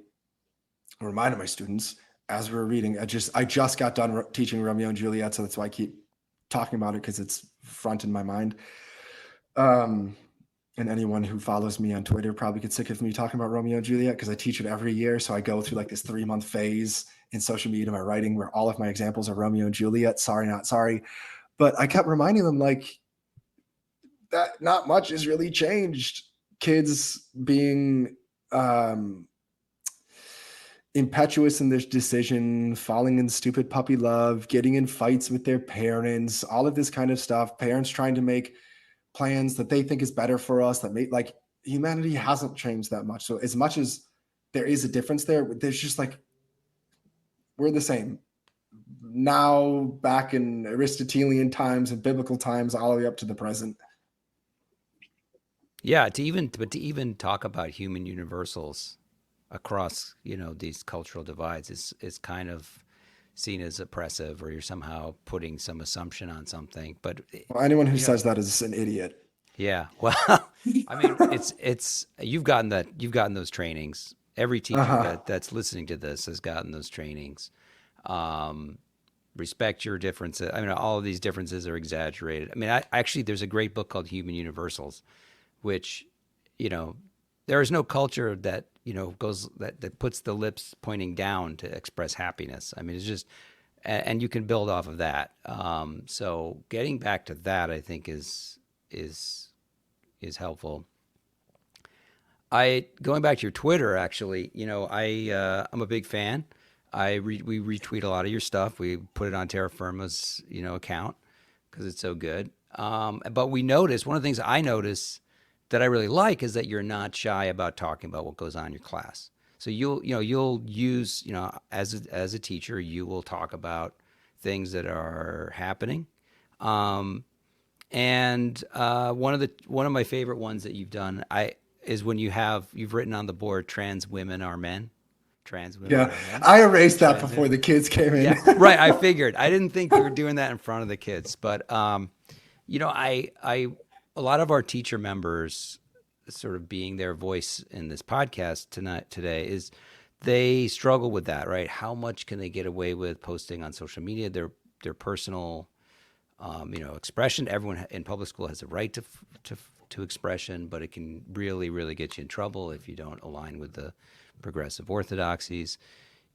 reminded my students as we were reading. I just got done teaching Romeo and Juliet, so that's why I keep talking about it, because it's front in my mind. And anyone who follows me on Twitter probably gets sick of me talking about Romeo and Juliet, because I teach it every year. So I go through like this 3-month phase in social media, my writing, where all of my examples are Romeo and Juliet. Sorry, not sorry. But I kept reminding them like that not much has really changed. Kids being impetuous in their decision, falling in stupid puppy love, getting in fights with their parents, all of this kind of stuff. Parents trying to make plans that they think is better for us, that make, like, humanity hasn't changed that much. So as much as there is a difference there's just like, we're the same now, back in Aristotelian times and biblical times, all the way up to the present. Yeah, to even talk about human universals across, these cultural divides is kind of seen as oppressive, or you're somehow putting some assumption on something. But Well, anyone who says that is an idiot. yeah, well, I mean, it's you've gotten those trainings. Every teacher that's listening to this has gotten those trainings. Respect your differences. I mean, all of these differences are exaggerated. I mean, actually, there's a great book called Human Universals, which, there is no culture that, goes that puts the lips pointing down to express happiness. I mean, it's just, and you can build off of that. So getting back to that, I think is helpful. Going back to your Twitter, actually, I'm a big fan. We retweet a lot of your stuff. We put it on Terra Firma's, account, because it's so good. But we notice, one of the things I notice that I really like is that you're not shy about talking about what goes on in your class. So you'll use, as a teacher, you will talk about things that are happening. And one of my favorite ones that you've done is when you've written on the board, "Trans women are men." Trans women are men. I erased that before the kids came in. Yeah, right. I figured. I didn't think you were doing that in front of the kids, but a lot of our teacher members, sort of being their voice in this podcast today, is they struggle with that, right? How much can they get away with posting on social media, their personal, expression? Everyone in public school has a right to expression, but it can really, really get you in trouble if you don't align with the progressive orthodoxies.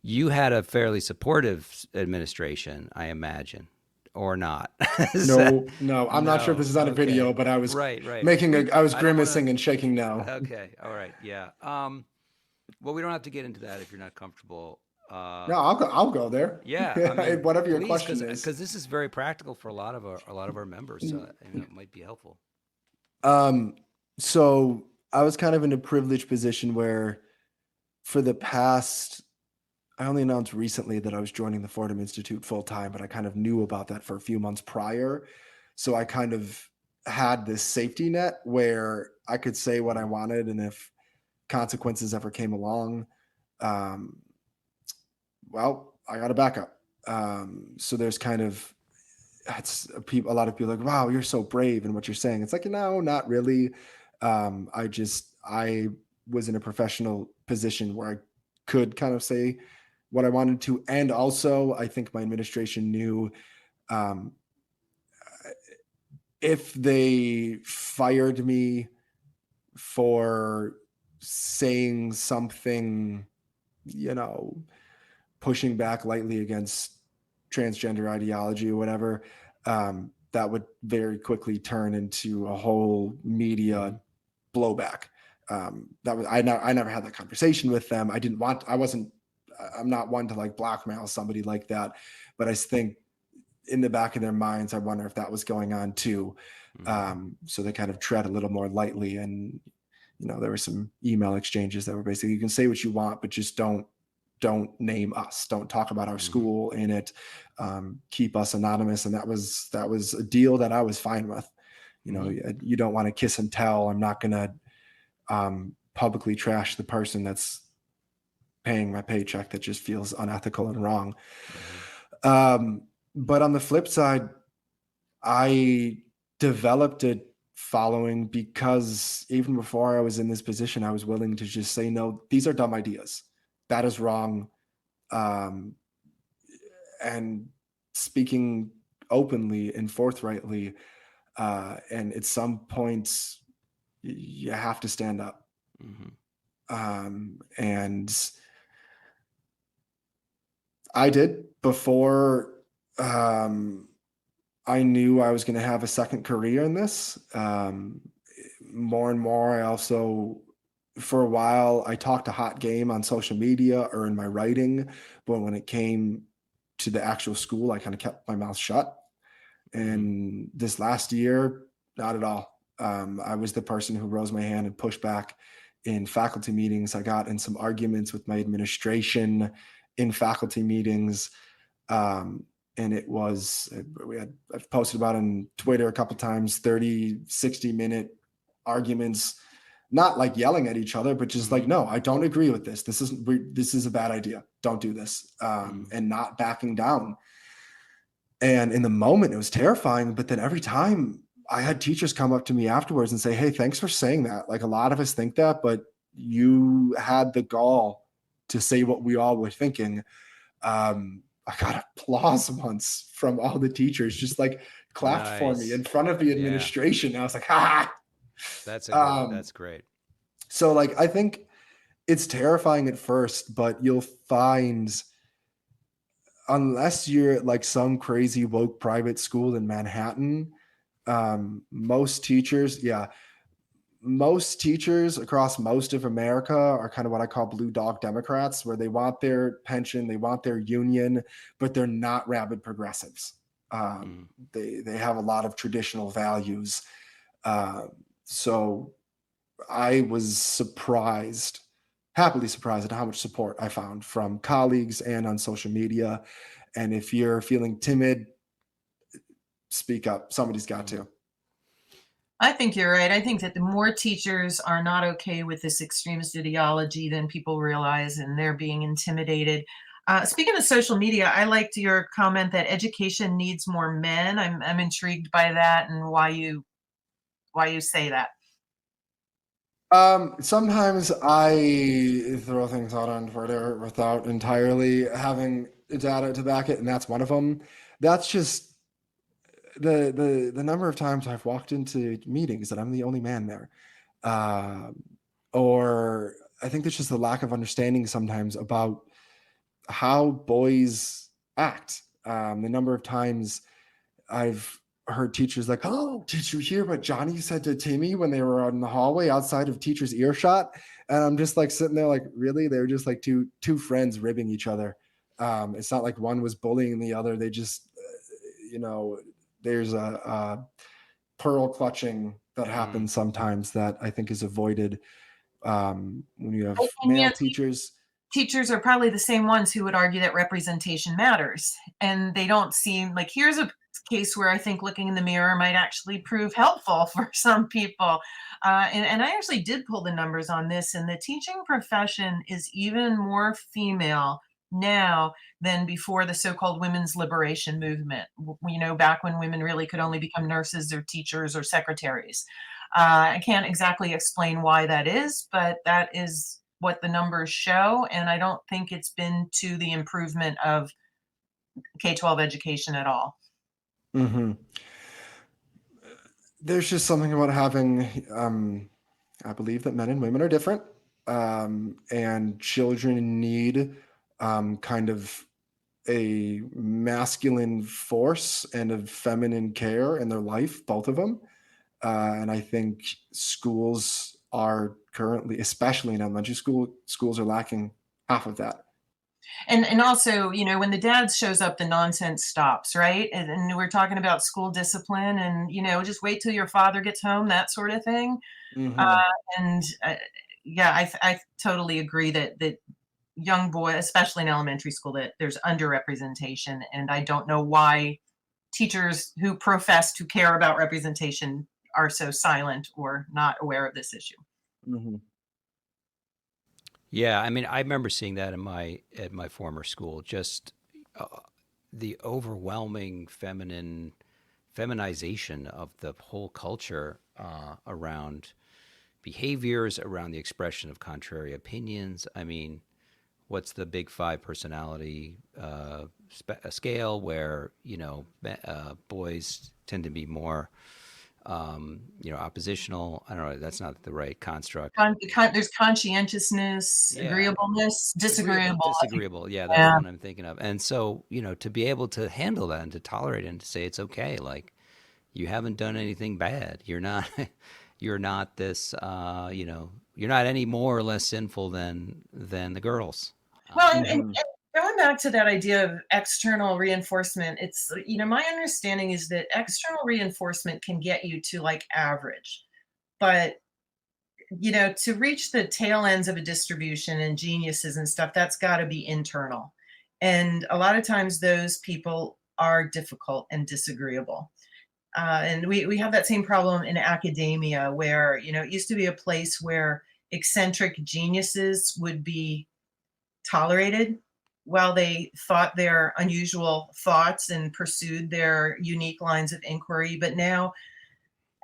You had a fairly supportive administration, I imagine, or not? No, I'm not sure if this is on a video, but I was right. I was grimacing and shaking no. Okay, all right, yeah. Well, we don't have to get into that if you're not comfortable. No, I'll go there. Yeah, I mean, whatever your please, question is, because this is very practical for a lot of our members, so it might be helpful. So I was kind of in a privileged position where, for the past, I only announced recently that I was joining the Fordham Institute full time, but I kind of knew about that for a few months prior. So I kind of had this safety net where I could say what I wanted, and if consequences ever came along, well, I got a backup. So there's kind of, a lot of people are like, wow, you're so brave in what you're saying. It's like, no, not really. I was in a professional position where I could kind of say what I wanted to. And also, I think my administration knew if they fired me for saying something, pushing back lightly against transgender ideology or whatever, that would very quickly turn into a whole media blowback. That was I never had that conversation with them. I'm not one to like blackmail somebody like that, but I think in the back of their minds, I wonder if that was going on too. So they kind of tread a little more lightly. And there were some email exchanges that were basically, you can say what you want, but just don't name us, don't talk about our school in it, keep us anonymous. And that was a deal that I was fine with. You don't want to kiss and tell. I'm not going to publicly trash the person that's paying my paycheck. That just feels unethical and wrong. But on the flip side, I developed a following because even before I was in this position, I was willing to just say, no, these are dumb ideas. That is wrong. And speaking openly and forthrightly, and at some points you have to stand up. And I did before I knew I was going to have a second career in this. More and more, I also, for a while, I talked a hot game on social media or in my writing, but when it came to the actual school, I kind of kept my mouth shut. And this last year, not at all. I was the person who rose my hand and pushed back in faculty meetings. I got in some arguments with my administration in faculty meetings. And it was, I've posted about it on Twitter a couple of times, 30, 60-minute arguments, not like yelling at each other, but just like, no, I don't agree with this. This is a bad idea. Don't do this. And not backing down. And in the moment it was terrifying, but then every time I had teachers come up to me afterwards and say, hey, thanks for saying that. Like, a lot of us think that, but you had the gall to say what we all were thinking. I got applause once from all the teachers, just like clapped for me in front of the administration. Yeah. I was like, ha! That's great. So like, I think it's terrifying at first, but you'll find, unless you're at like some crazy woke private school in Manhattan, most teachers across most of America are kind of what I call blue dog Democrats, where they want their pension, they want their union, but they're not rabid progressives. They have a lot of traditional values. So I was happily surprised at how much support I found from colleagues and on social media. And if you're feeling timid, speak up. Somebody's got to. I think you're right. I think that the more teachers are not okay with this extremist ideology than people realize, and they're being intimidated. Speaking of social media, I liked your comment that education needs more men. I'm intrigued by that and why you say that. Sometimes I throw things out on Twitter without entirely having data to back it, and that's one of them. That's just the number of times I've walked into meetings that I'm the only man there. Or I think there's just a lack of understanding sometimes about how boys act. The number of times I've heard teachers like, oh, did you hear what Johnny said to Timmy when they were in the hallway outside of teacher's earshot? And I'm just like sitting there like, really? They were just like two friends ribbing each other. It's not like one was bullying the other. They just, there's a pearl clutching that happens sometimes that I think is avoided when you have male teachers. Teachers are probably the same ones who would argue that representation matters. And they don't seem like, here's a case where I think looking in the mirror might actually prove helpful for some people. And I actually did pull the numbers on this, and the teaching profession is even more female now than before the so-called women's liberation movement, back when women really could only become nurses or teachers or secretaries. I can't exactly explain why that is, but that is what the numbers show, and I don't think it's been to the improvement of K-12 education at all. Mm-hmm. There's just something about having, I believe that men and women are different, and children need kind of a masculine force and a feminine care in their life, both of them. And I think schools are currently, especially in elementary schools are lacking half of that. And also, when the dad shows up, the nonsense stops, right? And we're talking about school discipline and, just wait till your father gets home, that sort of thing. Mm-hmm. And yeah, I totally agree that young boy, especially in elementary school, that there's underrepresentation. And I don't know why teachers who profess to care about representation are so silent or not aware of this issue. Mm-hmm. Yeah, I mean, I remember seeing that at my former school. Just uh, the overwhelming feminization of the whole culture around behaviors, around the expression of contrary opinions. I mean, what's the big five personality scale where boys tend to be more oppositional. I don't know. That's not the right construct. There's conscientiousness, Yeah, agreeableness, agreeable, disagreeable. disagreeable. Yeah, that's the Yeah. one I'm thinking of. And so, to be able to handle that and to tolerate it and to say it's okay, like you haven't done anything bad. You're not, you're not this, you're not any more or less sinful than the girls. Well, and Mm-hmm. going back to that idea of external reinforcement, it's, my understanding is that external reinforcement can get you to like average, but to reach the tail ends of a distribution and geniuses and stuff, that's got to be internal. And a lot of times those people are difficult and disagreeable. And we have that same problem in academia where, it used to be a place where eccentric geniuses would be tolerated while they thought their unusual thoughts and pursued their unique lines of inquiry. But now,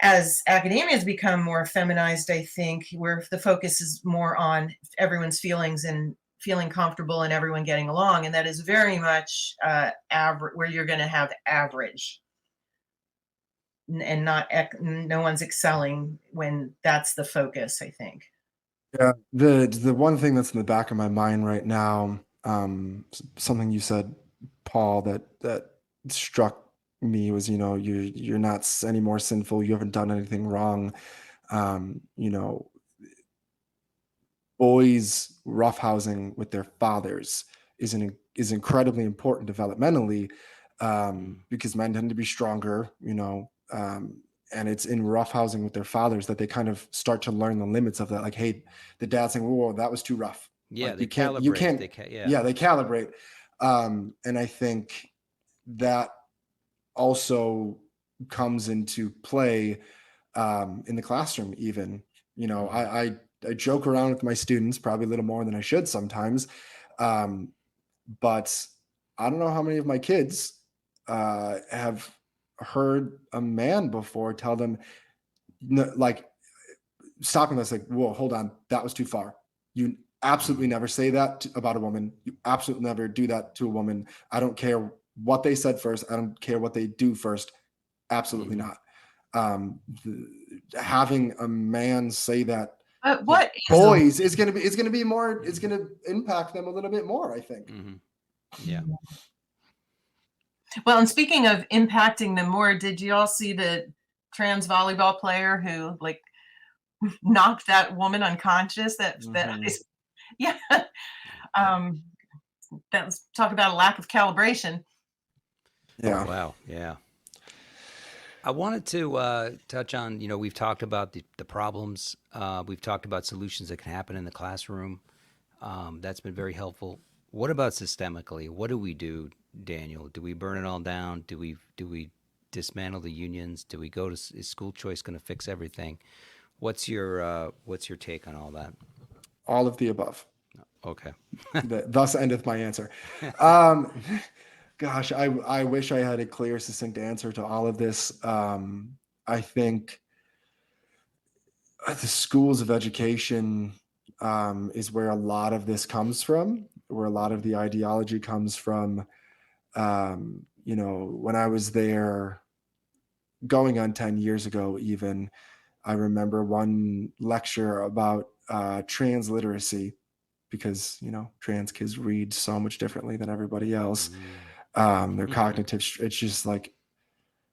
as academia has become more feminized, I think, where the focus is more on everyone's feelings and feeling comfortable and everyone getting along. And that is very much average, where you're going to have average and not no one's excelling when that's the focus, I think. Yeah, the one thing that's in the back of my mind right now, something you said, Paul, that struck me was, you're not any more sinful. You haven't done anything wrong. Um, you know, Boys roughhousing with their fathers is incredibly important developmentally, because men tend to be stronger, and it's in roughhousing with their fathers that they kind of start to learn the limits of that. Like, hey, the dad's saying, "Whoa, that was too rough." Yeah, Like they you calibrate. can't. Yeah. Yeah, they calibrate, and I think that also comes into play in the classroom. Even, I joke around with my students probably a little more than I should sometimes, but I don't know how many of my kids have heard a man before tell them, like, stopping us, like, whoa, hold on, that was too far. You absolutely never say that about a woman. You absolutely never do that to a woman. I don't care what they said first. I don't care what they do first. Absolutely Mhm. not. Having a man say that But to what is a boys is going to be more, it's going to impact them a little bit more, I think. Mm-hmm. Yeah. Well, and speaking of impacting them more, did you all see the trans volleyball player who like knocked that woman unconscious? Mm-hmm. Yeah. Um, that was talk about a lack of calibration. Yeah. Wow. Yeah. I wanted to touch on, we've talked about the problems. We've talked about solutions that can happen in the classroom. That's been very helpful. What about systemically? What do we do, Daniel? Do we burn it all down? Do we dismantle the unions? Do we go to is school choice going to fix everything? What's your take on all that? All of the above. Okay. Thus endeth my answer. Um, Gosh, I wish I had a clear, succinct answer to all of this. I think the schools of education is where a lot of this comes from, where a lot of the ideology comes from. When I was there going on 10 years ago, even, I remember one lecture about transliteracy, because, trans kids read so much differently than everybody else. Their cognitive, it's just like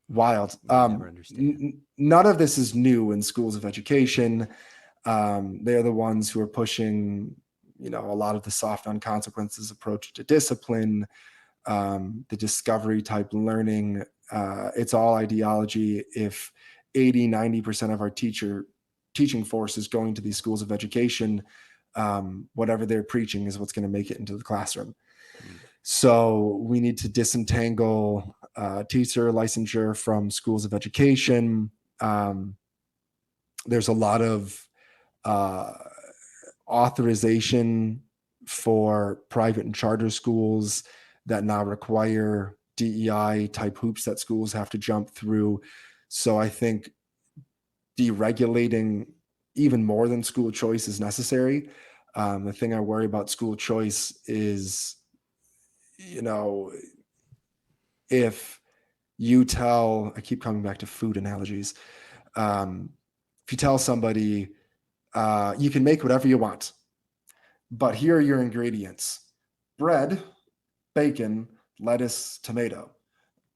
wild. Never understand. None of this is new in schools of education. They're the ones who are pushing, a lot of the soft on consequences approach to discipline, the discovery type learning. It's all ideology. If 80-90% of our teaching force is going to these schools of education, whatever they're preaching is what's going to make it into the classroom. So we need to disentangle teacher licensure from schools of education. There's a lot of authorization for private and charter schools that now require DEI type hoops that schools have to jump through. So I think deregulating even more than school choice is necessary. The thing I worry about school choice is, if you tell, I keep coming back to food analogies. If you tell somebody, you can make whatever you want, but here are your ingredients: bread, bacon, lettuce, tomato.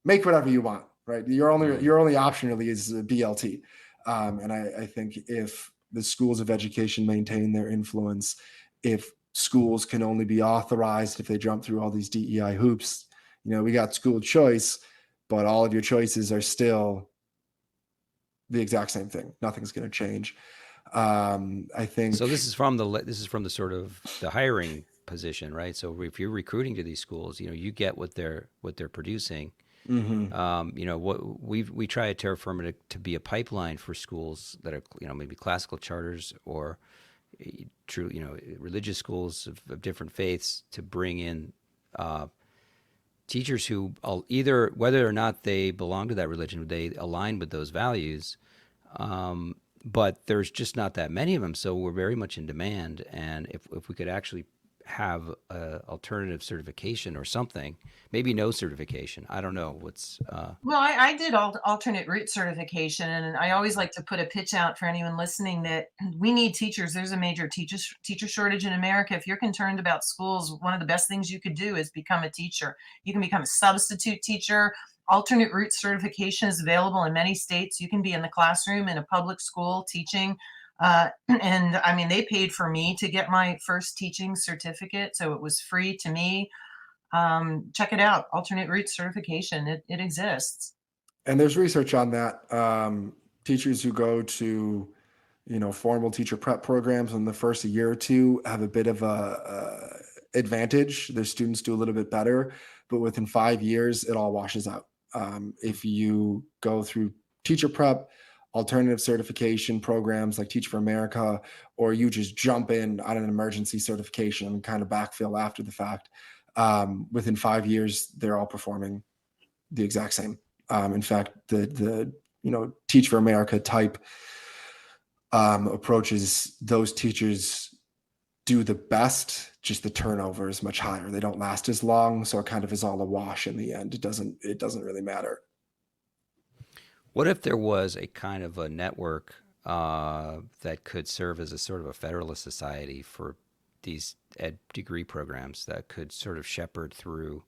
Make whatever you want, right? Your only option really is BLT. And I think if the schools of education maintain their influence, if schools can only be authorized if they jump through all these DEI hoops, we got school choice, but all of your choices are still the exact same thing. Nothing's going to change. I think so. This is from the sort of the hiring position, right? So if you're recruiting to these schools, you get what they're producing. What we try at Terra Firma to be a pipeline for schools that are maybe classical charters or true religious schools of different faiths, to bring in teachers who either, whether or not they belong to that religion, they align with those values. But there's just not that many of them, so we're very much in demand. And if we could actually have a alternative certification or something, maybe no certification, I don't know what's. Well, I did alternate route certification, and I always like to put a pitch out for anyone listening that we need teachers. There's a major teacher shortage in America. If you're concerned about schools, one of the best things you could do is become a teacher. You can become a substitute teacher. Alternate route certification is available in many states. You can be in the classroom in a public school teaching. And I mean, they paid for me to get my first teaching certificate, so it was free to me. Check it out, alternate route certification. It exists. And there's research on that. Teachers who go to, formal teacher prep programs in the first year or two have a bit of a advantage. Their students do a little bit better, but within 5 years, it all washes out. If you go through teacher prep, alternative certification programs like Teach for America, or you just jump in on an emergency certification and kind of backfill after the fact, within 5 years, they're all performing the exact same. In fact, the Teach for America type approaches, those teachers do the best, just the turnover is much higher. They don't last as long, so it kind of is all a wash in the end. It doesn't really matter. What if there was a kind of a network that could serve as a sort of a federalist society for these degree programs that could sort of shepherd through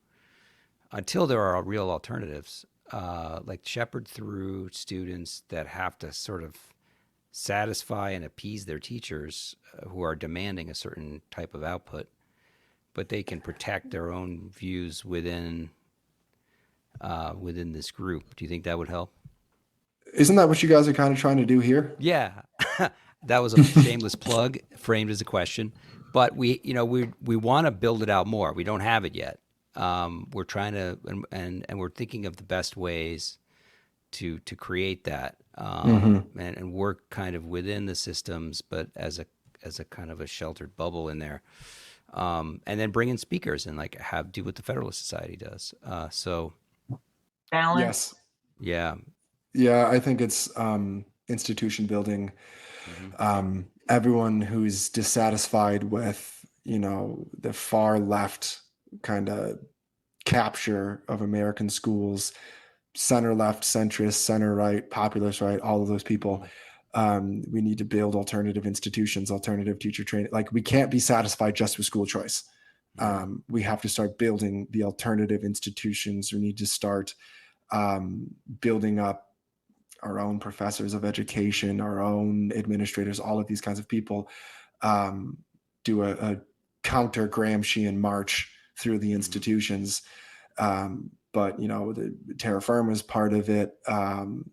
until there are real alternatives, like shepherd through students that have to sort of satisfy and appease their teachers who are demanding a certain type of output, but they can protect their own views within this group. Do you think that would help? Isn't that what you guys are kind of trying to do here? Yeah, that was a shameless plug, framed as a question. But we want to build it out more. We don't have it yet. We're trying to, and we're thinking of the best ways to create that, and work kind of within the systems, but as a kind of a sheltered bubble in there, and then bring in speakers and like do what the Federalist Society does. So Balance. Yes. Yeah. Yeah, I think it's institution building. Mm-hmm. Everyone who's dissatisfied with, the far left kind of capture of American schools, center left, centrist, center right, populist right, all of those people. We need to build alternative institutions, alternative teacher training. Like, we can't be satisfied just with school choice. We have to start building the alternative institutions. We need to start building up our own professors of education, our own administrators, all of these kinds of people, do a counter Gramscian march through the institutions. But the Terra Firma is part of it. The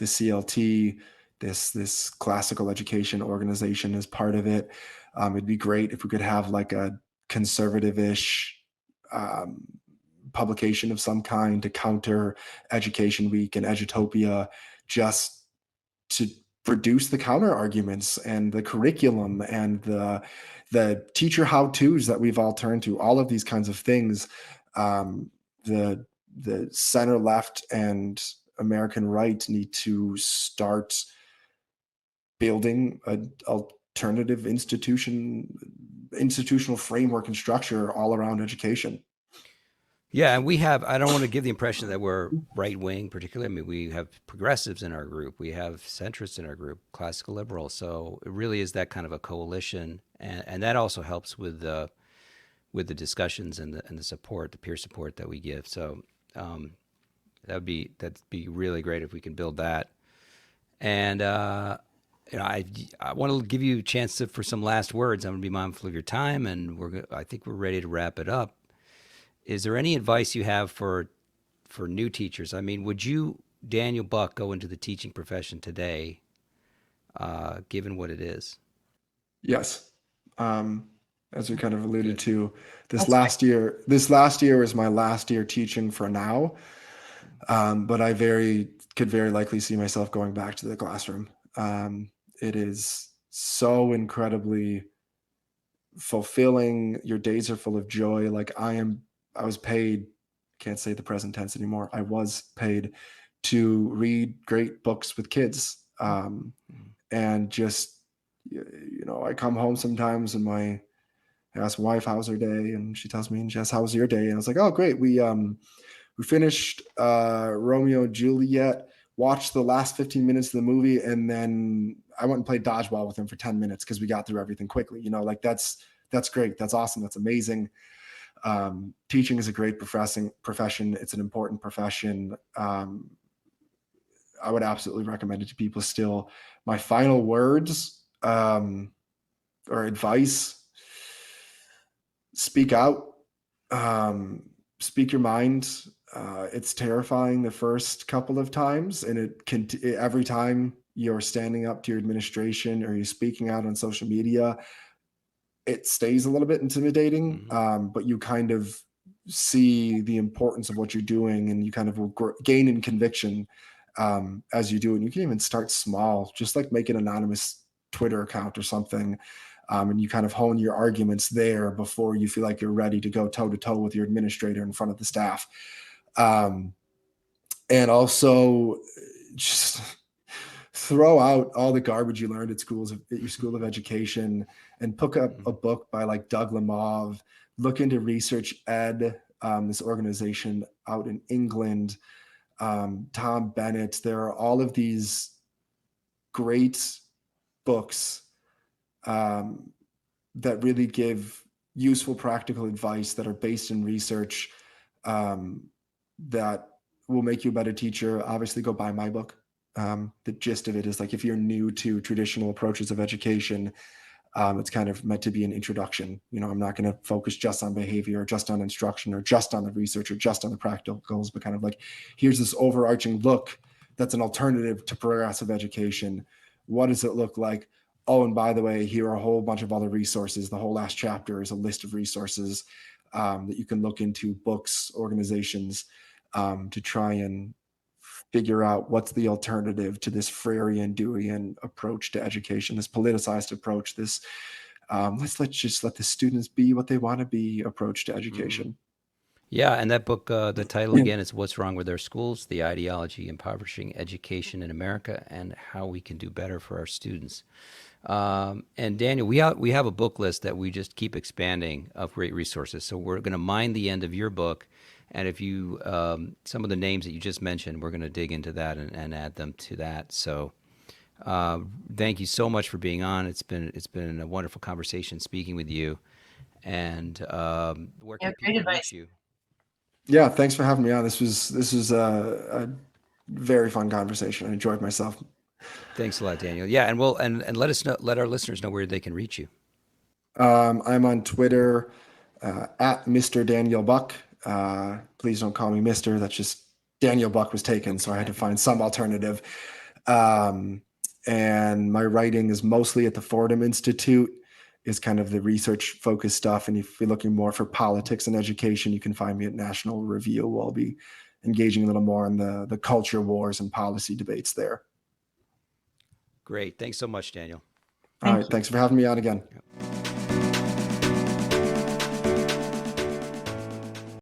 CLT, this classical education organization, is part of it. It'd be great if we could have like a conservative-ish publication of some kind to counter Education Week and Edutopia, just to produce the counter arguments and the curriculum and the teacher how-tos that we've all turned to, all of these kinds of things. The center left and American right need to start building an alternative institutional framework and structure all around education. Yeah, and I don't want to give the impression that we're right wing, particularly. I mean, we have progressives in our group, we have centrists in our group, classical liberals. So it really is that kind of a coalition, and that also helps with the discussions and the support, the peer support that we give. So that'd be really great if we can build that. And I want to give you a chance for some last words. I'm going to be mindful of your time, and I think we're ready to wrap it up. Is there any advice you have for new teachers? I mean, would you, Daniel Buck, go into the teaching profession today, given what it is? Yes. As we kind of alluded to, this last year is my last year teaching for now. But I could very likely see myself going back to the classroom. It is so incredibly fulfilling. Your days are full of joy. Like, I was paid, can't say the present tense anymore. I was paid to read great books with kids. And just, I come home sometimes and I ask my wife, how's her day? And she tells me, Jess, how was your day? And I was like, oh, great. We finished Romeo and Juliet, watched the last 15 minutes of the movie, and then I went and played dodgeball with him for 10 minutes because we got through everything quickly. Like, that's great. That's awesome. That's amazing. Teaching is a great profession. It's an important profession. I would absolutely recommend it to people still. My final words or advice: speak out, speak your mind. It's terrifying the first couple of times, and every time you're standing up to your administration or you're speaking out on social media, it stays a little bit intimidating, but you kind of see the importance of what you're doing, and you kind of will gain in conviction as you do it. And you can even start small, just like make an anonymous Twitter account or something, and you kind of hone your arguments there before you feel like you're ready to go toe-to-toe with your administrator in front of the staff. And also just throw out all the garbage you learned at your school of education, and pick up a book by like Doug Lemov. Look into Research Ed, this organization out in England. Tom Bennett. There are all of these great books that really give useful, practical advice that are based in research, that will make you a better teacher. Obviously, go buy my book. The gist of it is, like, if you're new to traditional approaches of education, it's kind of meant to be an introduction. I'm not going to focus just on behavior or just on instruction or just on the research or just on the practicals, but kind of like, here's this overarching look that's an alternative to progressive education. What does it look like? Oh, and by the way, here are a whole bunch of other resources. The whole last chapter is a list of resources that you can look into, books, organizations, to try and figure out what's the alternative to this Freirean, Deweyan approach to education, this politicized approach, this let's just let the students be what they want to be approach to education. Yeah, and that book, the title again is "What's Wrong with Our Schools: The Ideology Impoverishing Education in America and How We Can Do Better for Our Students." And Daniel, we have a book list that we just keep expanding of great resources. So we're going to mine the end of your book, and if you some of the names that you just mentioned, we're going to dig into that and add them to that. So thank you so much for being on. It's been a wonderful conversation speaking with you. And where Yeah, can great people reach advice. you? Yeah, thanks for having me on. This was a very fun conversation. I enjoyed myself. Thanks a lot, Daniel. Yeah, and and let us know, let our listeners know where they can reach you. I'm on Twitter at Mr. Daniel Buck. Please don't call me Mr. That's just Daniel Buck was taken, so I had to find some alternative. Um, and my writing is mostly at the Fordham Institute, is kind of the research focused stuff. And if you're looking more for politics and education, you can find me at National Review. I'll be engaging a little more in the culture wars and policy debates there. Great. Thanks so much, Daniel. All Thank right. you. Thanks for having me on again. Yep.